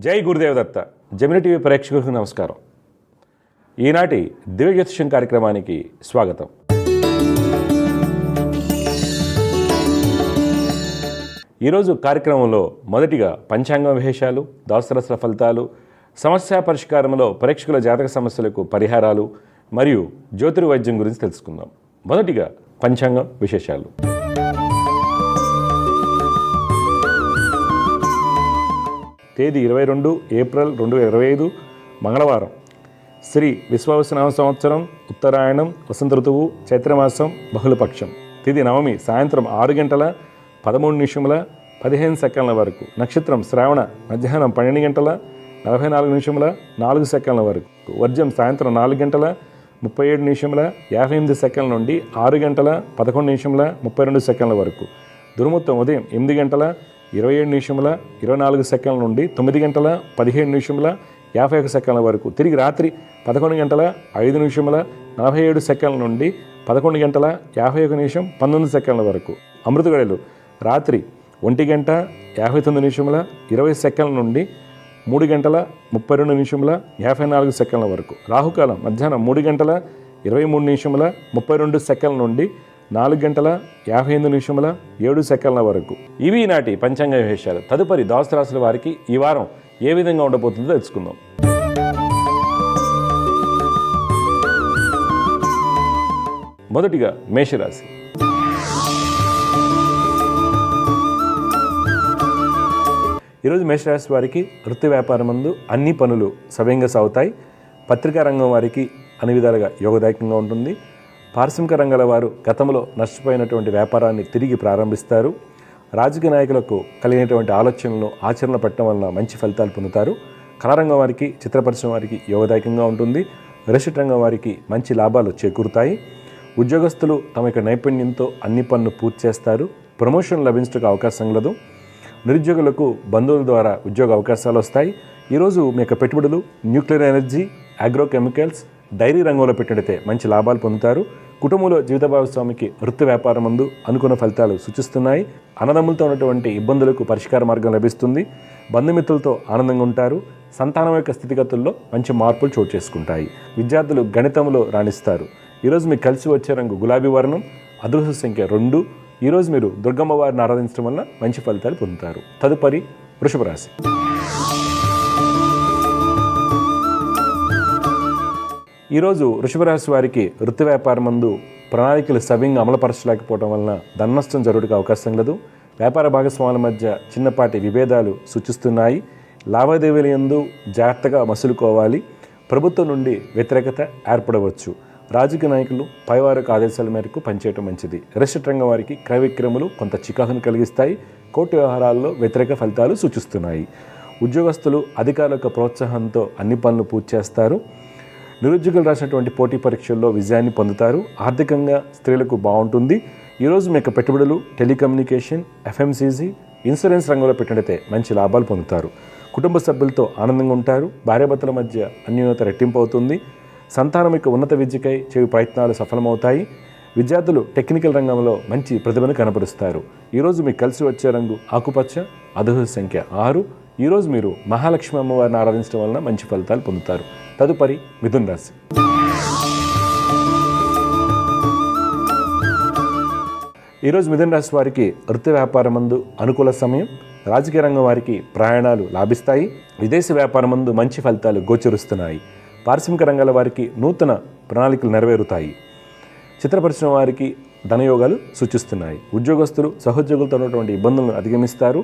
జై Gurudev Datta. Gemini TV ప్రేక్షకులకు నమస్కారం. ఈనాటి దివ్య జ్యోతిష్యం కార్యక్రమానికి స్వాగతం. ఈరోజు కార్యక్రమంలో మొదటిగా పంచాంగ విశేషాలు, ద్వాదశరాశుల ఫలితాలు, సమస్య పరిష్కారంలో ప్రేక్షకుల జాతక సమస్యలకు పరిహారాలు మరియు జ్యోతిర్వైద్యం గురించి తెలుసుకుందాం. మొదటిగా పంచాంగ విశేషాలు. తేదీ 22 ఏప్రిల్ 2025 మంగళవారం. శ్రీ విశ్వావసునామ సంవత్సరం, ఉత్తరాయణం, వసంత ఋతువు, చైత్రమాసం, బహుళపక్షం. తిథి నవమి సాయంత్రం 6:13:15 వరకు. నక్షత్రం శ్రావణ మధ్యాహ్నం 12:44:04 వరకు. వర్జం సాయంత్రం 4:37:58 నుండి 6:11:32 వరకు. దుర్ముహూర్తం ఉదయం 8:27:24 నుండి 9:17:57 వరకు. తిరిగి రాత్రి 11:05:47 నుండి 11:51:19 వరకు. అమృత గడియలు రాత్రి 1:59:20 నుండి 3:32:54 వరకు. రాహుకాలం మధ్యాహ్నం 3:23:32 నుండి 4:58:07 వరకు. ఇవి నాటి పంచాంగ విశేషాలు. తదుపరి ద్వాదశ రాశుల వారికి ఈ వారం ఏ విధంగా ఉండబోతుందో తెలుసుకుందాం. మొదటిగా మేషరాశి. ఈరోజు మేషరాశి వారికి వృత్తి వ్యాపారం నందు అన్ని పనులు సవ్యంగా సాగుతాయి. పత్రికా రంగం వారికి అన్ని విధాలుగా యోగదాయకంగా ఉంటుంది. పారిశ్రామిక రంగాల వారు గతంలో నష్టపోయినటువంటి వ్యాపారాన్ని తిరిగి ప్రారంభిస్తారు. రాజకీయ నాయకులకు కలిగినటువంటి ఆలోచనలను ఆచరణ పెట్టడం వలన మంచి ఫలితాలు పొందుతారు. కళారంగం వారికి, చిత్ర పరిశ్రమ వారికి యోగదాయకంగా ఉంటుంది. రియల్ రంగం వారికి మంచి లాభాలు చేకూరుతాయి. ఉద్యోగస్తులు తమ యొక్క నైపుణ్యంతో అన్ని పనులు పూర్తి చేస్తారు. ప్రమోషన్ లభించడానికి అవకాశం కలదు. నిరుద్యోగులకు బంధువుల ద్వారా ఉద్యోగ అవకాశాలు వస్తాయి. ఈరోజు మీ యొక్క పెట్టుబడులు న్యూక్లియర్ ఎనర్జీ, అగ్రోకెమికల్స్, డైరీ రంగంలో పెట్టినట్లయితే మంచి లాభాలు పొందుతారు. కుటుంబంలో జీవిత భాగస్వామికి వృత్తి వ్యాపారం ముందు అనుకున్న ఫలితాలు సూచిస్తున్నాయి. అన్నదమ్ములతో ఉన్నటువంటి ఇబ్బందులకు పరిష్కార మార్గం లభిస్తుంది. బంధుమిత్రులతో ఆనందంగా ఉంటారు. సంతానం యొక్క స్థితిగతుల్లో మంచి మార్పులు చోటు చేసుకుంటాయి. విద్యార్థులు గణితంలో రాణిస్తారు. ఈరోజు మీకు కలిసి వచ్చే రంగు గులాబీ వర్ణం. అదృష్ట సంఖ్య 2. ఈరోజు మీరు దుర్గమ్మ వారిని ఆరాధించడం వల్ల మంచి ఫలితాలు పొందుతారు. తదుపరి వృషభ రాశి. ఈరోజు వృషభ రాశి వారికి వృత్తి వ్యాపారం నందు ప్రణాళికలు సవ్యంగా అమలుపరచలేకపోవడం వలన ధననష్టం జరుగుటకు అవకాశం లేదు. వ్యాపార భాగస్వాముల మధ్య చిన్నపాటి విభేదాలు సూచిస్తున్నాయి. లావాదేవీల యందు జాగ్రత్తగా మసులుకోవాలి. ప్రభుత్వం నుండి వ్యతిరేకత ఏర్పడవచ్చు. రాజకీయ నాయకులు పైవారికి ఆదేశాల మేరకు పనిచేయడం మంచిది. రియల్ రంగం వారికి క్రయ విక్రయములు కొంత చికాకును కలిగిస్తాయి. కోర్టు వ్యవహారాల్లో వ్యతిరేక ఫలితాలు సూచిస్తున్నాయి. ఉద్యోగస్తులు అధికారుల యొక్క ప్రోత్సాహంతో అన్ని పనులు పూర్తి చేస్తారు. నిరుద్యోగులు రాసినటువంటి పోటీ పరీక్షల్లో విజయాన్ని పొందుతారు. ఆర్థికంగా స్త్రీలకు బాగుంటుంది. ఈరోజు మీ యొక్క పెట్టుబడులు టెలికమ్యూనికేషన్, ఎఫ్ఎంసీజీ, ఇన్సూరెన్స్ రంగంలో పెట్టినట్లయితే మంచి లాభాలు పొందుతారు. కుటుంబ సభ్యులతో ఆనందంగా ఉంటారు. భార్యాభర్తల మధ్య అన్యోన్యత రెట్టింపు అవుతుంది. సంతానం యొక్క ఉన్నత విద్యకై చేయు ప్రయత్నాలు సఫలమవుతాయి. విద్యార్థులు టెక్నికల్ రంగంలో మంచి ప్రతిభను కనబరుస్తారు. ఈరోజు మీకు కలిసి వచ్చే రంగు ఆకుపచ్చ. అదృష్ట సంఖ్య 6. ఈరోజు మీరు మహాలక్ష్మి అమ్మవారిని ఆరాధించడం వలన మంచి ఫలితాలు పొందుతారు. తదుపరి మిథున రాశి. ఈరోజు మిథున రాశి వారికి వృత్తి వ్యాపారం నందు అనుకూల సమయం. రాజకీయ రంగం వారికి ప్రయాణాలు లాభిస్తాయి. విదేశీ వ్యాపారం నందు మంచి ఫలితాలు గోచరిస్తున్నాయి. పారిశ్రామిక రంగాల వారికి నూతన ప్రణాళికలు నెరవేరుతాయి. చిత్ర పరిశ్రమ వారికి ధనయోగాలు సూచిస్తున్నాయి. ఉద్యోగస్తులు సహోద్యోగులతో ఉన్నటువంటి ఇబ్బందులను అధిగమిస్తారు.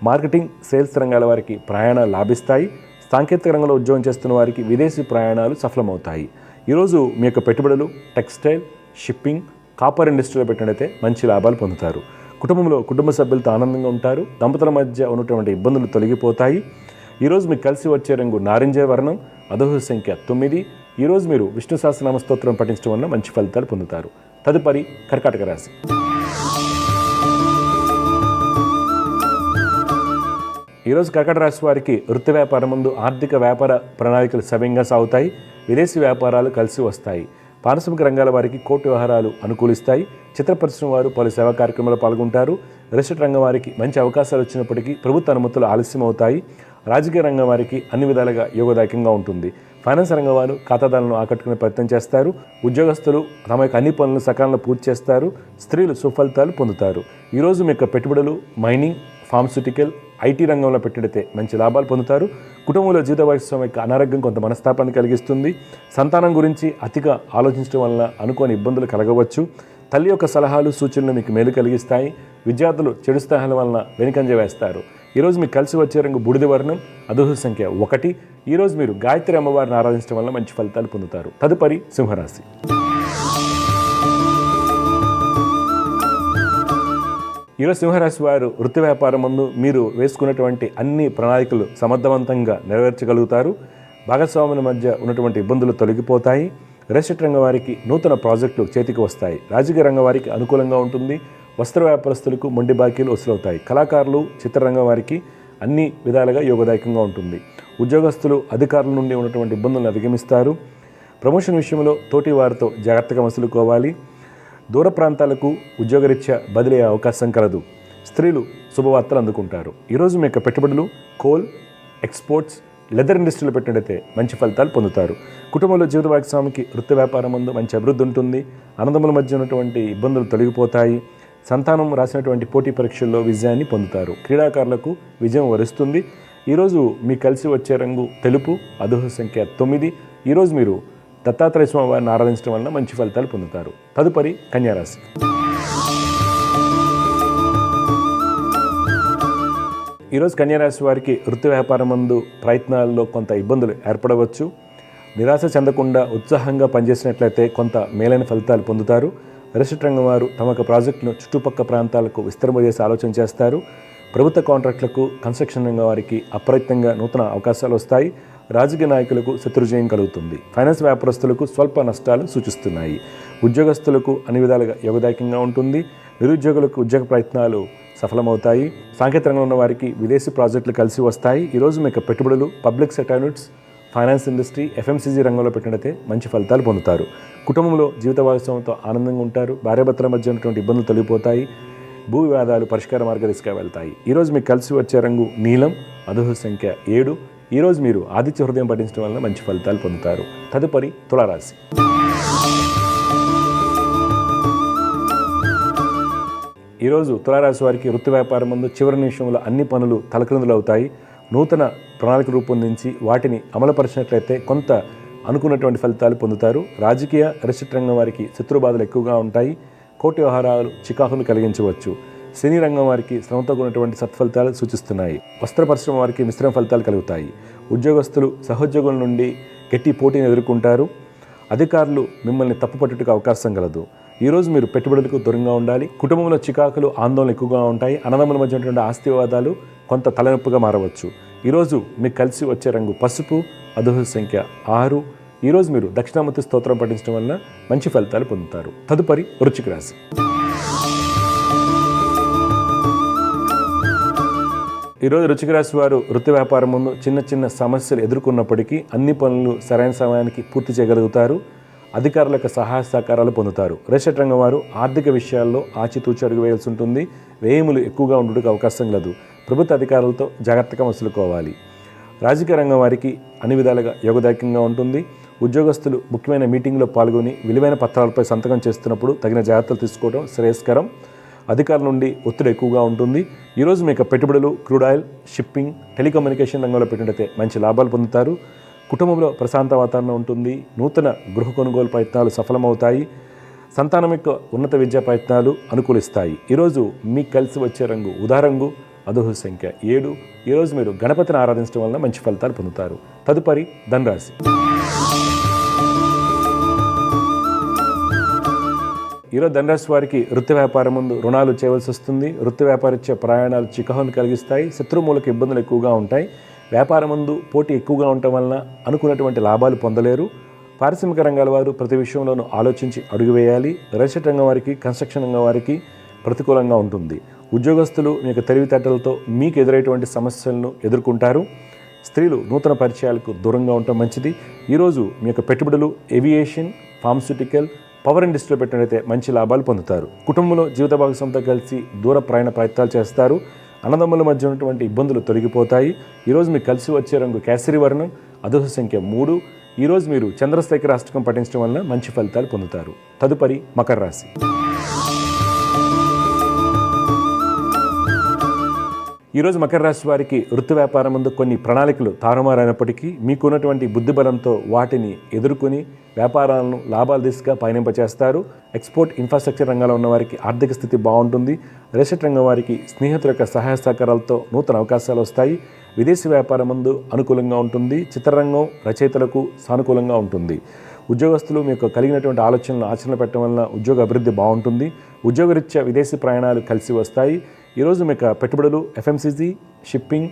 మార్కెటింగ్, సేల్స్ రంగాల వారికి ప్రయాణాలు లాభిస్తాయి. సాంకేతిక రంగంలో ఉద్యోగం చేస్తున్న వారికి విదేశీ ప్రయాణాలు సఫలమవుతాయి. ఈరోజు మీ యొక్క పెట్టుబడులు టెక్స్టైల్, షిప్పింగ్, కాపర్ ఇండస్ట్రీలో పెట్టినట్లయితే మంచి లాభాలు పొందుతారు. కుటుంబంలో కుటుంబ సభ్యులతో ఆనందంగా ఉంటారు. దంపతుల మధ్య ఉన్నటువంటి ఇబ్బందులు తొలగిపోతాయి. ఈరోజు మీకు కలిసి వచ్చే రంగు నారింజ వర్ణం. అదృష్ట సంఖ్య 9. ఈరోజు మీరు విష్ణు సహస్రనామ స్తోత్రం పఠించడం వల్ల మంచి ఫలితాలు పొందుతారు. తదుపరి కర్కాటక రాశి. ఈరోజు కర్కాటక రాశి వారికి వృత్తి వ్యాపారం ముందు ఆర్థిక వ్యాపార ప్రణాళికలు సవ్యంగా సాగుతాయి. విదేశీ వ్యాపారాలు కలిసి వస్తాయి. పారిశ్రామిక రంగాల వారికి కోర్టు వ్యవహారాలు అనుకూలిస్తాయి. చిత్ర పరిశ్రమ వారు పలు సేవా కార్యక్రమాల్లో పాల్గొంటారు. రియల్ రంగం వారికి మంచి అవకాశాలు వచ్చినప్పటికీ ప్రభుత్వ అనుమతులు ఆలస్యం అవుతాయి. రాజకీయ రంగం వారికి అన్ని విధాలుగా యోగదాయకంగా ఉంటుంది. ఫైనాన్స్ రంగం వారు ఖాతాదారులను ఆకట్టుకునే ప్రయత్నం చేస్తారు. ఉద్యోగస్తులు తమ యొక్క అన్ని పనులను సకాలంలో పూర్తి చేస్తారు. స్త్రీలు సుఫలితాలు పొందుతారు. ఈరోజు మీ యొక్క పెట్టుబడులు మైనింగ్, ఫార్మస్యూటికల్, ఐటీ రంగంలో పెట్టిడితే మంచి లాభాలు పొందుతారు. కుటుంబంలో జీవిత భాగస్వామి యొక్క అనారోగ్యం కొంత మనస్తాపాన్ని కలిగిస్తుంది. సంతానం గురించి అతిగా ఆలోచించడం వలన అనుకోని ఇబ్బందులు కలగవచ్చు. తల్లి యొక్క సలహాలు, సూచనలు మీకు మేలు కలిగిస్తాయి. విద్యార్థులు చెడు స్థానాల వలన వెనుకంజ వేస్తారు. ఈరోజు మీకు కలిసి వచ్చే రంగు బూడిద వర్ణం, అదృష్ట సంఖ్య 1. ఈరోజు మీరు గాయత్రి అమ్మవారిని ఆరాధించడం వల్ల మంచి ఫలితాలు పొందుతారు. తదుపరి సింహరాశి. ఈరోజు సింహరాశి వారు వృత్తి వ్యాపారం ముందు మీరు వేసుకున్నటువంటి అన్ని ప్రణాళికలు సమర్థవంతంగా నెరవేర్చగలుగుతారు. భాగస్వాముల మధ్య ఉన్నటువంటి ఇబ్బందులు తొలగిపోతాయి. రియల్ ఎస్టేట్ రంగం వారికి నూతన ప్రాజెక్టులు చేతికి వస్తాయి. రాజకీయ రంగం వారికి అనుకూలంగా ఉంటుంది. వస్త్ర వ్యాపారస్తులకు మొండి బాకీలు వసూలవుతాయి. కళాకారులు, చిత్రరంగం వారికి అన్ని విధాలుగా యోగదాయకంగా ఉంటుంది. ఉద్యోగస్తులు అధికారుల నుండి ఉన్నటువంటి ఇబ్బందులను అధిగమిస్తారు. ప్రమోషన్ విషయంలో తోటి వారితో జాగ్రత్తగా మసులుకోవాలి. దూర ప్రాంతాలకు ఉద్యోగరీత్యా బదిలీ అయ్యే అవకాశం కలదు. స్త్రీలు శుభవార్తలు అందుకుంటారు. ఈరోజు మీ యొక్క పెట్టుబడులు కోల్, ఎక్స్పోర్ట్స్, లెదర్ ఇండస్ట్రీలో పెట్టినట్టయితే మంచి ఫలితాలు పొందుతారు. కుటుంబంలో జీవిత భాగస్వామికి వృత్తి వ్యాపారం ముందు మంచి అభివృద్ధి ఉంటుంది. అన్నదమ్ముల మధ్య ఉన్నటువంటి ఇబ్బందులు తొలగిపోతాయి. సంతానం రాసినటువంటి పోటీ పరీక్షల్లో విజయాన్ని పొందుతారు. క్రీడాకారులకు విజయం వరిస్తుంది. ఈరోజు మీకు కలిసి వచ్చే రంగు తెలుపు, అదృష్ట సంఖ్య 9. ఈరోజు మీరు దత్తాత్రేయ స్వామి వారిని ఆరాధించడం వలన మంచి ఫలితాలు పొందుతారు. తదుపరి కన్యారాశి. ఈరోజు కన్యారాశి వారికి వృత్తి వ్యాపారం ముందు ప్రయత్నాల్లో కొంత ఇబ్బందులు ఏర్పడవచ్చు. నిరాశ చెందకుండా ఉత్సాహంగా పనిచేసినట్లయితే కొంత మేలైన ఫలితాలు పొందుతారు. రియల్ ఎస్టేట్ రంగం వారు తమ యొక్క ప్రాజెక్టును చుట్టుపక్కల ప్రాంతాలకు విస్తరింపజేసి ఆలోచన చేస్తారు. ప్రభుత్వ కాంట్రాక్టులకు, కన్స్ట్రక్షన్ రంగం వారికి అప్రయత్నంగా నూతన అవకాశాలు వస్తాయి. రాజకీయ నాయకులకు శత్రుజయం కలుగుతుంది. ఫైనాన్స్ వ్యాపారస్తులకు స్వల్ప నష్టాలు సూచిస్తున్నాయి. ఉద్యోగస్తులకు అన్ని విధాలుగా యోగదాయకంగా ఉంటుంది. నిరుద్యోగులకు ఉద్యోగ ప్రయత్నాలు సఫలమవుతాయి. సాంకేతిక రంగంలో ఉన్న వారికి విదేశీ ప్రాజెక్టులు కలిసి వస్తాయి. ఈరోజు మీకు పెట్టుబడులు public sector units, finance industry, FMCG రంగంలో పెట్టినట్లయితే మంచి ఫలితాలు పొందుతారు. కుటుంబంలో జీవిత భాగస్వామితో ఆనందంగా ఉంటారు. భార్యాభర్తల మధ్య ఉన్నటువంటి ఇబ్బందులు తొలగిపోతాయి. భూ వివాదాలు పరిష్కార మార్గదిశగా వెళ్తాయి. ఈరోజు మీకు కలిసి వచ్చే రంగు నీలం, అదృష్ట సంఖ్య 7. ఈరోజు మీరు ఆదిత్య హృదయం పఠించడం వల్ల మంచి ఫలితాలు పొందుతారు. తదుపరి తులారాశి. ఈరోజు తులారాశి వారికి వృత్తి వ్యాపారం ముందు చివరి నిమిషంలో అన్ని పనులు తలక్రిందులు అవుతాయి. నూతన ప్రణాళిక రూపొందించి వాటిని అమలుపరిచినట్లయితే కొంత అనుకున్నటువంటి ఫలితాలు పొందుతారు. రాజకీయ, రియల్ ఎస్టేట్ రంగం వారికి శత్రుబాధలు ఎక్కువగా ఉంటాయి. కోర్టు వ్యవహారాలు చికాకును కలిగించవచ్చు. సినీ రంగం వారికి శ్రమతో కూడినటువంటి సత్ఫలితాలు సూచిస్తున్నాయి. వస్త్ర పరిశ్రమ వారికి మిశ్రమ ఫలితాలు కలుగుతాయి. ఉద్యోగస్తులు సహోద్యోగుల నుండి గట్టి పోటీని ఎదుర్కొంటారు. అధికారులు మిమ్మల్ని తప్పుపట్టుటకు అవకాశం కలదు. ఈరోజు మీరు పెట్టుబడులకు దూరంగా ఉండాలి. కుటుంబంలో చికాకులు, ఆందోళన ఎక్కువగా ఉంటాయి. అన్నదమ్ముల మధ్య ఉన్నటువంటి ఆస్తి వివాదాలు కొంత తలనొప్పిగా మారవచ్చు. ఈరోజు మీకు కలిసి వచ్చే రంగు పసుపు, అదృష్ట సంఖ్య 6. ఈరోజు మీరు దక్షిణామూర్తి స్తోత్రం పఠించడం వలన మంచి ఫలితాలు పొందుతారు. తదుపరి వృశ్చిక రాశి. ఈరోజు వృశ్చిక రాశి వారు వృత్తి వ్యాపారం ముందు చిన్న చిన్న సమస్యలు ఎదుర్కొన్నప్పటికీ అన్ని పనులు సరైన సమయానికి పూర్తి చేయగలుగుతారు. అధికారుల యొక్క సహాయ సహకారాలు పొందుతారు. రియల్ ఎస్టేట్ రంగం వారు ఆర్థిక విషయాల్లో ఆచితూచి అడుగు వేయాల్సి ఉంటుంది. వ్యయములు ఎక్కువగా ఉండడానికి అవకాశం లేదు. ప్రభుత్వ అధికారులతో జాగ్రత్తగా మసులుకోవాలి. రాజకీయ రంగం వారికి అన్ని విధాలుగా యోగదాయకంగా ఉంటుంది. ఉద్యోగస్తులు ముఖ్యమైన మీటింగ్లో పాల్గొని విలువైన పత్రాలపై సంతకం చేస్తున్నప్పుడు తగిన జాగ్రత్తలు తీసుకోవడం శ్రేయస్కరం. అధికారుల నుండి ఒత్తిడి ఎక్కువగా ఉంటుంది. ఈరోజు మీకు పెట్టుబడులు క్రూడ్ ఆయిల్, షిప్పింగ్, టెలికమ్యూనికేషన్ రంగంలో పెట్టినట్లయితే మంచి లాభాలు పొందుతారు. కుటుంబంలో ప్రశాంత వాతావరణం ఉంటుంది. నూతన గృహ కొనుగోలు ప్రయత్నాలు సఫలమవుతాయి. సంతానం యొక్క ఉన్నత విద్యా ప్రయత్నాలు అనుకూలిస్తాయి. ఈరోజు మీకు కలిసి వచ్చే రంగు ఉదారంగు, అదృష్ట సంఖ్య 7. ఈరోజు మీరు గణపతిని ఆరాధించడం వలన మంచి ఫలితాలు పొందుతారు. తదుపరి ధనురాశి. ఈరోజు ధనురాశి వారికి వృత్తి వ్యాపారం ముందు రుణాలు చేయవలసి వస్తుంది. వృత్తి వ్యాపారిచ్చే ప్రయాణాలు చికాకును కలిగిస్తాయి. శత్రుమూలక ఇబ్బందులు ఎక్కువగా ఉంటాయి. వ్యాపారం ముందు పోటీ ఎక్కువగా ఉండటం వలన అనుకున్నటువంటి లాభాలు పొందలేరు. పారిశ్రామిక రంగాల వారు ప్రతి విషయంలోనూ ఆలోచించి అడుగు వేయాలి. రియల్ ఎస్టేట్ రంగం వారికి, కన్స్ట్రక్షన్ రంగం వారికి ప్రతికూలంగా ఉంటుంది. ఉద్యోగస్తులు మీ యొక్క తెలివితేటలతో మీకు ఎదురైనటువంటి సమస్యలను ఎదుర్కొంటారు. స్త్రీలు నూతన పరిచయాలకు దూరంగా ఉండటం మంచిది. ఈరోజు మీ యొక్క పెట్టుబడులు ఏవియేషన్, ఫార్మస్యూటికల్, పవర్ ఇండస్ట్రీలో పెట్టినట్లయితే మంచి లాభాలు పొందుతారు. కుటుంబంలో జీవిత భాగస్వామితో కలిసి దూర ప్రయాణ ప్రయత్నాలు చేస్తారు. అన్నదమ్ముల మధ్య ఉన్నటువంటి ఇబ్బందులు తొలగిపోతాయి. ఈరోజు మీకు కలిసి వచ్చే రంగు కేసరి వర్ణం, అదృష్ట సంఖ్య 3. ఈరోజు మీరు చంద్రశేఖర అష్టకం పఠించడం వలన మంచి ఫలితాలు పొందుతారు. తదుపరి మకర రాశి. ఈరోజు మకర రాశి వారికి వృత్తి వ్యాపారం ముందు కొన్ని ప్రణాళికలు తారుమారైనప్పటికీ మీకున్నటువంటి బుద్ధి బలంతో వాటిని ఎదుర్కొని వ్యాపారాలను లాభాల దిశగా పయనింపచేస్తారు. ఎక్స్పోర్ట్ ఇన్ఫ్రాస్ట్రక్చర్ రంగంలో ఉన్న వారికి ఆర్థిక స్థితి బాగుంటుంది. రియల్ ఎస్టేట్ రంగం వారికి స్నేహితుల యొక్క సహాయ సహకారాలతో నూతన అవకాశాలు వస్తాయి. విదేశీ వ్యాపారం ముందు అనుకూలంగా ఉంటుంది. చిత్రరంగం రచయితలకు సానుకూలంగా ఉంటుంది. ఉద్యోగస్తులు మీకు కలిగినటువంటి ఆలోచనలను ఆచరణ పెట్టడం వలన ఉద్యోగ అభివృద్ధి బాగుంటుంది. ఉద్యోగరీత్యా విదేశీ ప్రయాణాలు కలిసి వస్తాయి. ఈరోజు మీకు పెట్టుబడులు ఎఫ్ఎంసీజీ, షిప్పింగ్,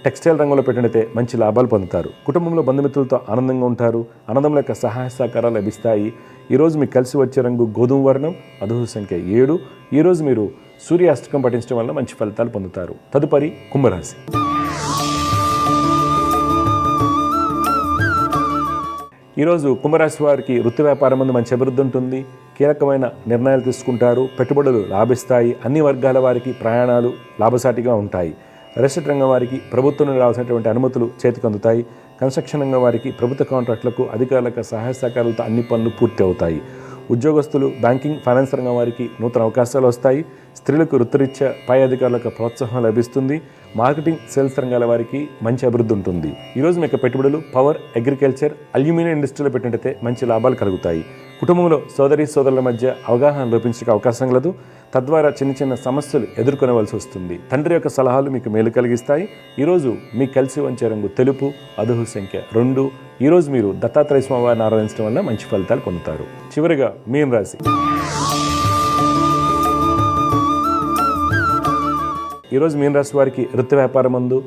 టెక్స్టైల్ రంగంలో పెట్టినట్టే మంచి లాభాలు పొందుతారు. కుటుంబంలో బంధుమిత్రులతో ఆనందంగా ఉంటారు. అన్నదమ్ముల యొక్క సహాయ సహకారాలు లభిస్తాయి. ఈరోజు మీకు కలిసి వచ్చే రంగు గోధుమ వర్ణం, అదృష్ట సంఖ్య 7. ఈరోజు మీరు సూర్యాష్టకం పఠించడం వల్ల మంచి ఫలితాలు పొందుతారు. తదుపరి కుంభరాశి. ఈరోజు కుంభరాశి వారికి వృత్తి వ్యాపారం ముందు మంచి అభివృద్ధి ఉంటుంది. కీలకమైన నిర్ణయాలు తీసుకుంటారు. పెట్టుబడులు లాభిస్తాయి. అన్ని వర్గాల వారికి ప్రయాణాలు లాభసాటిగా ఉంటాయి. రియల్ ఎస్టేట్ రంగం వారికి ప్రభుత్వం నుండి రావాల్సినటువంటి అనుమతులు చేతికి అందుతాయి. కన్స్ట్రక్షన్ రంగం వారికి ప్రభుత్వ కాంట్రాక్టులకు అధికారులకు సహాయ సహకారాలతో అన్ని పనులు పూర్తి అవుతాయి. ఉద్యోగస్తులు బ్యాంకింగ్, ఫైనాన్స్ రంగం వారికి నూతన అవకాశాలు వస్తాయి. స్త్రీలకు వృత్తిరీత్యా పై అధికారులకు ప్రోత్సాహం లభిస్తుంది. మార్కెటింగ్, సేల్స్ రంగాల వారికి మంచి అభివృద్ధి ఉంటుంది. ఈరోజు మీకు పెట్టుబడులు పవర్, అగ్రికల్చర్, అల్యూమినియం ఇండస్ట్రీలో పెట్టినట్టయితే మంచి లాభాలు కలుగుతాయి. కుటుంబంలో సోదరుల మధ్య అవగాహన లోపించే అవకాశం కలదు. తద్వారా చిన్న చిన్న సమస్యలు ఎదుర్కొనవలసి వస్తుంది. తండ్రి యొక్క సలహాలు మీకు మేలు కలిగిస్తాయి. ఈరోజు మీకు కలిసి వచ్చే రంగు తెలుపు, అదృష్ట సంఖ్య 2. ఈరోజు మీరు దత్తాత్రేయ స్వామి వారిని ఆరాధించడం వల్ల మంచి ఫలితాలు పొందుతారు. చివరిగా మీన రాశి. ఈరోజు మీన రాశి వారికి వృత్తి వ్యాపారం ముందు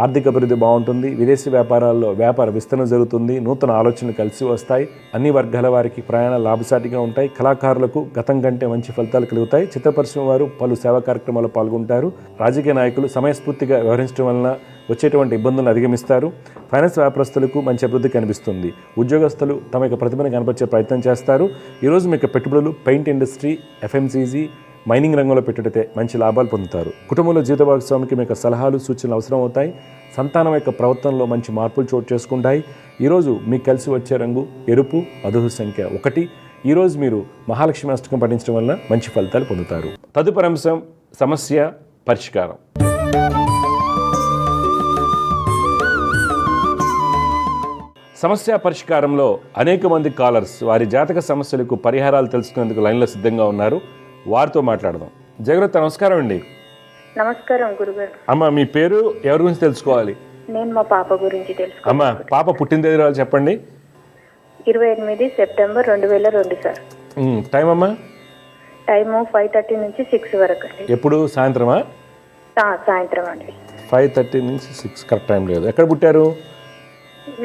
ఆర్థిక అభివృద్ధి బాగుంటుంది. విదేశీ వ్యాపారాల్లో వ్యాపార విస్తరణ జరుగుతుంది. నూతన ఆలోచనలు కలిసి వస్తాయి. అన్ని వర్గాల వారికి ప్రయాణాలు లాభసాటిగా ఉంటాయి. కళాకారులకు గతం కంటే మంచి ఫలితాలు కలుగుతాయి. చిత్ర పరిశ్రమ వారు పలు సేవా కార్యక్రమాల్లో పాల్గొంటారు. రాజకీయ నాయకులు సమయస్ఫూర్తిగా వ్యవహరించడం వలన వచ్చేటువంటి ఇబ్బందులను అధిగమిస్తారు. ఫైనాన్స్ వ్యాపారస్తులకు మంచి అభివృద్ధి కనిపిస్తుంది. ఉద్యోగస్తులు తమ యొక్క ప్రతిభను కనపరిచే ప్రయత్నం చేస్తారు. ఈరోజు మీకు పెట్టుబడులు పెయింట్ ఇండస్ట్రీ, ఎఫ్ఎంసీజీ, మైనింగ్ రంగంలో పెట్టితే మంచి లాభాలు పొందుతారు. కుటుంబంలో జీవిత భాగస్వామికి మీకు సలహాలు, సూచనలు అవసరం అవుతాయి. సంతానం యొక్క ప్రవర్తనలో మంచి మార్పులు చోటు చేసుకుంటాయి. ఈరోజు మీకు కలిసి వచ్చే రంగు ఎరుపు, అదృష్ట సంఖ్య 1. ఈరోజు మీరు మహాలక్ష్మి అష్టకం పఠించడం వల్ల మంచి ఫలితాలు పొందుతారు. తదుపరి అంశం సమస్య పరిష్కారం. సమస్య పరిష్కారంలో అనేక మంది కాలర్స్ వారి జాతక సమస్యలకు పరిహారాలు తెలుసుకునేందుకు లైన్లో సిద్ధంగా ఉన్నారు. వారితో మాట్లాడదాం. జగరత్ నమస్కారం అండి. నమస్కారం గురుగారు. అమ్మ మీ పేరు, ఎవరి గురించి తెలుసుకోవాలి? నేను మా పాప గురించి తెలుసుకోవాలి. అమ్మ పాప పుట్టినతేదీ రోజు చెప్పండి. 28 సెప్టెంబర్ 2002 సార్. టైం అమ్మా? టైము 5:30 నుంచి 6 వరకు అండి. ఎప్పుడు సాయంత్రమా? సాయంత్రం అండి. 5:30 నుంచి 6 కరెక్ట్ టైం లేదు. ఎక్కడ పుట్టారు?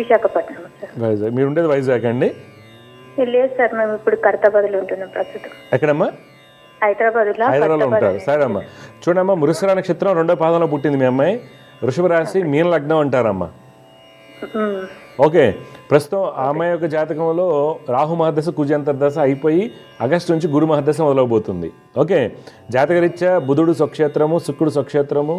విశాఖపట్నం సార్. వైజాగ్. మీరు ఉండేది వైజాగ్ అండి? లేదు సార్, మేము ఇప్పుడు కర్తాబాద్లో ఉంటున్నాం ప్రస్తుతం. ఎక్కడమ్మా? హైదరాబాద్లో ఉంటారు. సరే అమ్మా, చూడమ్మా, మృగశిర నక్షత్రం 2వ పాదంలో పుట్టింది మీ అమ్మాయి. వృషభ రాశి, మీన లగ్నం అంటారమ్మా. ఓకే, ప్రస్తుతం ఆ అమ్మాయి యొక్క జాతకంలో రాహు మహర్దశ, కుజ అంతర్దశ అయిపోయి ఆగస్టు నుంచి గురు మహర్దశ మొదలవబోతుంది. ఓకే, జాతకరీత్యా బుధుడు స్వక్షేత్రము, శుక్రుడు స్వక్షేత్రము,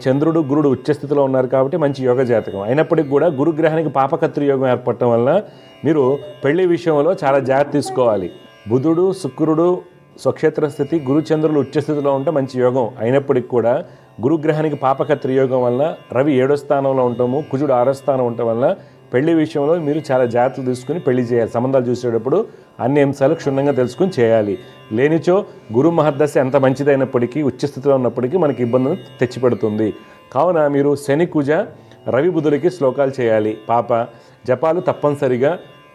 చంద్రుడు, గురుడు ఉచ్చస్థితిలో ఉన్నారు కాబట్టి మంచి యోగ జాతకం. అయినప్పటికీ కూడా గురుగ్రహానికి పాపకత్రి యోగం ఏర్పడటం వల్ల మీరు పెళ్లి విషయంలో చాలా జాగ్రత్త తీసుకోవాలి. బుధుడు, శుక్రుడు స్వక్షేత్ర స్థితి, గురుచంద్రులు ఉచ్చస్థితిలో ఉంటే మంచి యోగం. అయినప్పటికీ కూడా గురుగ్రహానికి పాపకత్రి యోగం వల్ల రవి 7వ స్థానంలో ఉండటము, కుజుడు 6వ స్థానం ఉండటం వల్ల పెళ్లి విషయంలో మీరు చాలా జాగ్రత్తలు తీసుకుని పెళ్లి చేయాలి. సంబంధాలు చూసేటప్పుడు అన్ని అంశాలు క్షుణ్ణంగా తెలుసుకుని చేయాలి. లేనిచో గురు మహర్దశ ఎంత మంచిదైనప్పటికీ, ఉచ్చస్థితిలో ఉన్నప్పటికీ మనకి ఇబ్బందులు తెచ్చిపెడుతుంది. కావున మీరు శని, కుజ, రవి, బుధులకి శ్లోకాలు చేయాలి. పాప జపాలు తప్పనిసరిగా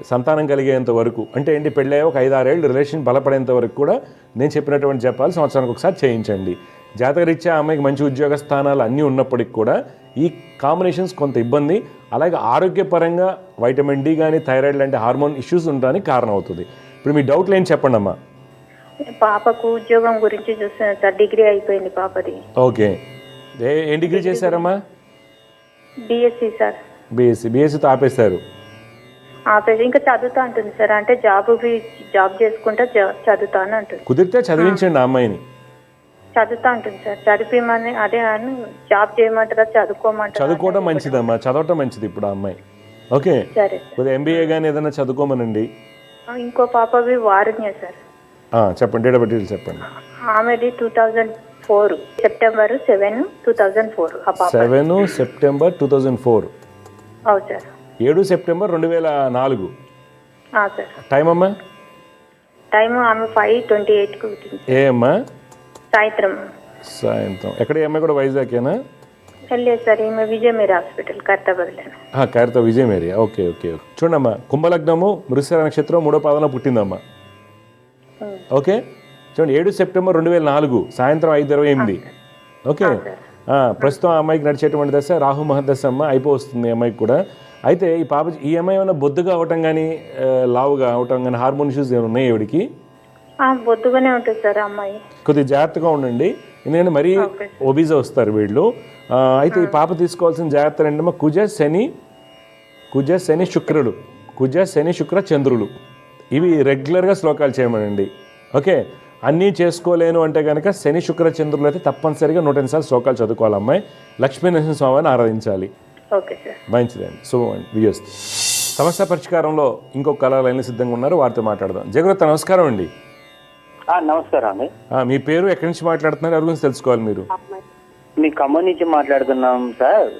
సంతానం కలిగేంత వరకు, అంటే ఏంటి, పెళ్ళయ్యే ఒక 5-6 ఏళ్ళు రిలేషన్ బలపడేంత వరకు కూడా నేను చెప్పినటువంటి జపాలు సంవత్సరానికి ఒకసారి చేయించండి. జాతకరీత్యా అమ్మాయికి మంచి ఉద్యోగ స్థానాలు అన్నీ ఉన్నప్పటికీ కూడా ఈ కాంబినేషన్స్ కొంత ఇబ్బంది. అలాగే ఆరోగ్యపరంగా వైటమిన్ డి కానీ థైరాయిడ్ లాంటి హార్మోన్ ఇష్యూస్ ఉండడానికి కారణం అవుతుంది. ఇప్పుడు మీ డౌట్లు ఏం చెప్పండి అమ్మా. పాపకు ఉద్యోగం గురించి చూస్తున్నాను సార్. డిగ్రీ అయిపోయింది పాపది. ఓకే, ఏం డిగ్రీ చేశారమ్మా? BSc sir. బిఎస్సితో ఆపేశారు? ఇంకా చదువుతా అంటుంది సార్. అంటే జాబ్ చేసుకుంటా చదువుతాను అంటుంది. కుదిరితే చదివించండి ఆ అమ్మాయిని. చదువుతా ఉంటుంది సార్. చదివిమని అదే అని జాబ్ చేయమంటారా చదువుకోమంటారా? చదువుకోవడం మంచిదమ్మా, చదవటం మంచిది ఇప్పుడు ఆ అమ్మాయి. ఓకే, సరే సార్. కొద్దిగా ఎంబీఏ కానీ ఏదైనా చదువుకోమనండి. ఇంకో పాపవి వారుణ్య సార్. చెప్పండి, డేట్ ఆఫ్ బర్త్ చెప్పండి. ఆమెది 2004 సెప్టెంబర్ 7, 2004. ఆ పాప 7 సెప్టెంబర్ 2004. అవును సార్. 7 సెప్టెంబర్ 2004. సార్. టైం అమ్మా? టైం ఆమె 5:28కు పుట్టింది. ఏ అమ్మా? సాయంత్రం. ఎక్కడ? ఈ అమ్మాయి కూడా వైజాగేనా? లేదు సార్, ఈమె విజయమేరీ హాస్పిటల్ ఖైరతాబాద్లో. ఖైరతా విజయమేరీ. Okay okay. చూడమ్మా, కుంభలగ్నము మృగశిర నక్షత్రం 3వ పాదంలో పుట్టిందమ్మా. ఓకే, చూడండి 7 సెప్టెంబర్ 2004 సాయంత్రం 5:28. ఓకే, ప్రస్తుతం ఆ అమ్మాయికి నడిచేటువంటి దశ రాహు మహదశ అమ్మ అయిపోతుంది ఈ అమ్మాయికి కూడా. అయితే ఈ అమ్మాయి ఏమైనా బొద్దుగా అవటం కానీ లావుగా అవటం కానీ హార్మోన్ ఇష్యూస్ ఏమైనా ఉన్నాయి ఈవిడికి? బొద్దుగానే ఉంటుంది సార్ అమ్మాయి. కొద్దిగా జాగ్రత్తగా ఉండండి, ఎందుకంటే మరీ ఒబీజా వస్తారు వీళ్ళు. అయితే ఈ పాప తీసుకోవాల్సిన జాగ్రత్తలు ఏంటమ్మా? కుజ శని శుక్రుడు, కుజ శని శుక్ర చంద్రులు, ఇవి రెగ్యులర్గా శ్లోకాలు చేయమనండి. ఓకే, అన్నీ చేసుకోలేను అంటే కనుక శని శుక్ర చంద్రులు అయితే తప్పనిసరిగా 108 సార్లు శ్లోకాలు చదువుకోవాలి అమ్మాయి. లక్ష్మీనరసింహ స్వామిని ఆరాధించాలి. Okay sir. మంచిదండి, శుభమండి. విజయస్తు. సమస్య పరిష్కారంలో ఇంకొక కళ లైన్లు సిద్ధంగా ఉన్నారు, వారితో మాట్లాడదాం. జయగురత్త నమస్కారం అండి. నమస్కారం అండి. మీ పేరు, ఎక్కడి నుంచి మాట్లాడుతున్నారు, ఎవరి గురించి తెలుసుకోవాలి మీరు? మీ ఖమ్మం నుంచి మాట్లాడుతున్నాం సార్.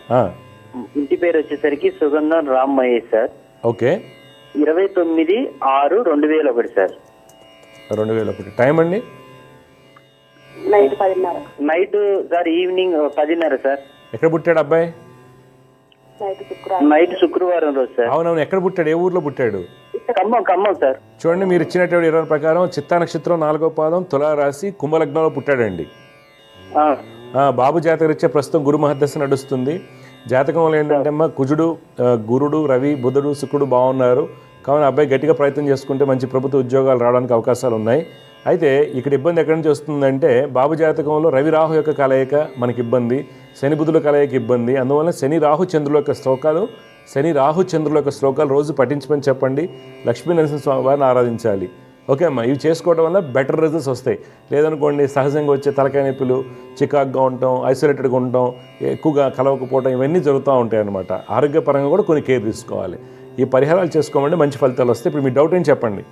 ఇంటి పేరు వచ్చేసరికి Sugandham Ram Mahesh sir. Okay, 29/6/2001 sir. 2001. Time అండి? Night sir, evening 10:30 sir. ఎక్కడ పుట్టాడు అబ్బాయి? నైట్ శుక్రవారం రోజు సార్. అవునవును, ఎక్కడ పుట్టాడు, ఏ ఊర్లో పుట్టాడు? ఖమ్మం సార్. చూడండి, మీరు ఇచ్చినటువంటి వివరణ ప్రకారం చిత్తా నక్షత్రం 4వ పాదం తులా రాశి కుంభలగ్నంలో పుట్టాడండి. బాబు జాతకరీత్యా ప్రస్తుతం గురు మహదశ నడుస్తుంది. జాతకంలో ఏంటంటే అమ్మ కుజుడు, గురుడు, రవి, బుధుడు, శుక్రుడు బాగున్నారు. కావున అబ్బాయి గట్టిగా ప్రయత్నం చేసుకుంటే మంచి ప్రభుత్వ ఉద్యోగాలు రావడానికి అవకాశాలు ఉన్నాయి. అయితే ఇక్కడ ఇబ్బంది ఎక్కడి నుంచి వస్తుందంటే బాబు జాతకంలో రవి రాహు యొక్క కలయిక మనకి ఇబ్బంది, శని బుధుల కలయిక ఇబ్బంది. అందువల్ల శని రాహు చంద్రుల యొక్క శ్లోకాలు రోజు పఠించమని చెప్పండి. లక్ష్మీ నరసింహ స్వామి వారిని ఆరాధించాలి. ఓకే అమ్మా, ఇవి చేసుకోవడం వల్ల బెటర్ రిజల్ట్స్ వస్తాయి. లేదనుకోండి సహజంగా వచ్చే తలకాయ నొప్పులు, చికాక్గా ఉండటం, ఐసోలేటెడ్గా ఉండటం, ఎక్కువగా కలవకపోవడం, ఇవన్నీ జరుగుతూ ఉంటాయి అన్నమాట. ఆరోగ్యపరంగా కూడా కొన్ని కేర్ తీసుకోవాలి. ఈ పరిహారాలు చేసుకోమండి, మంచి ఫలితాలు వస్తాయి. ఇప్పుడు మీ డౌట్ ఏం చెప్పండి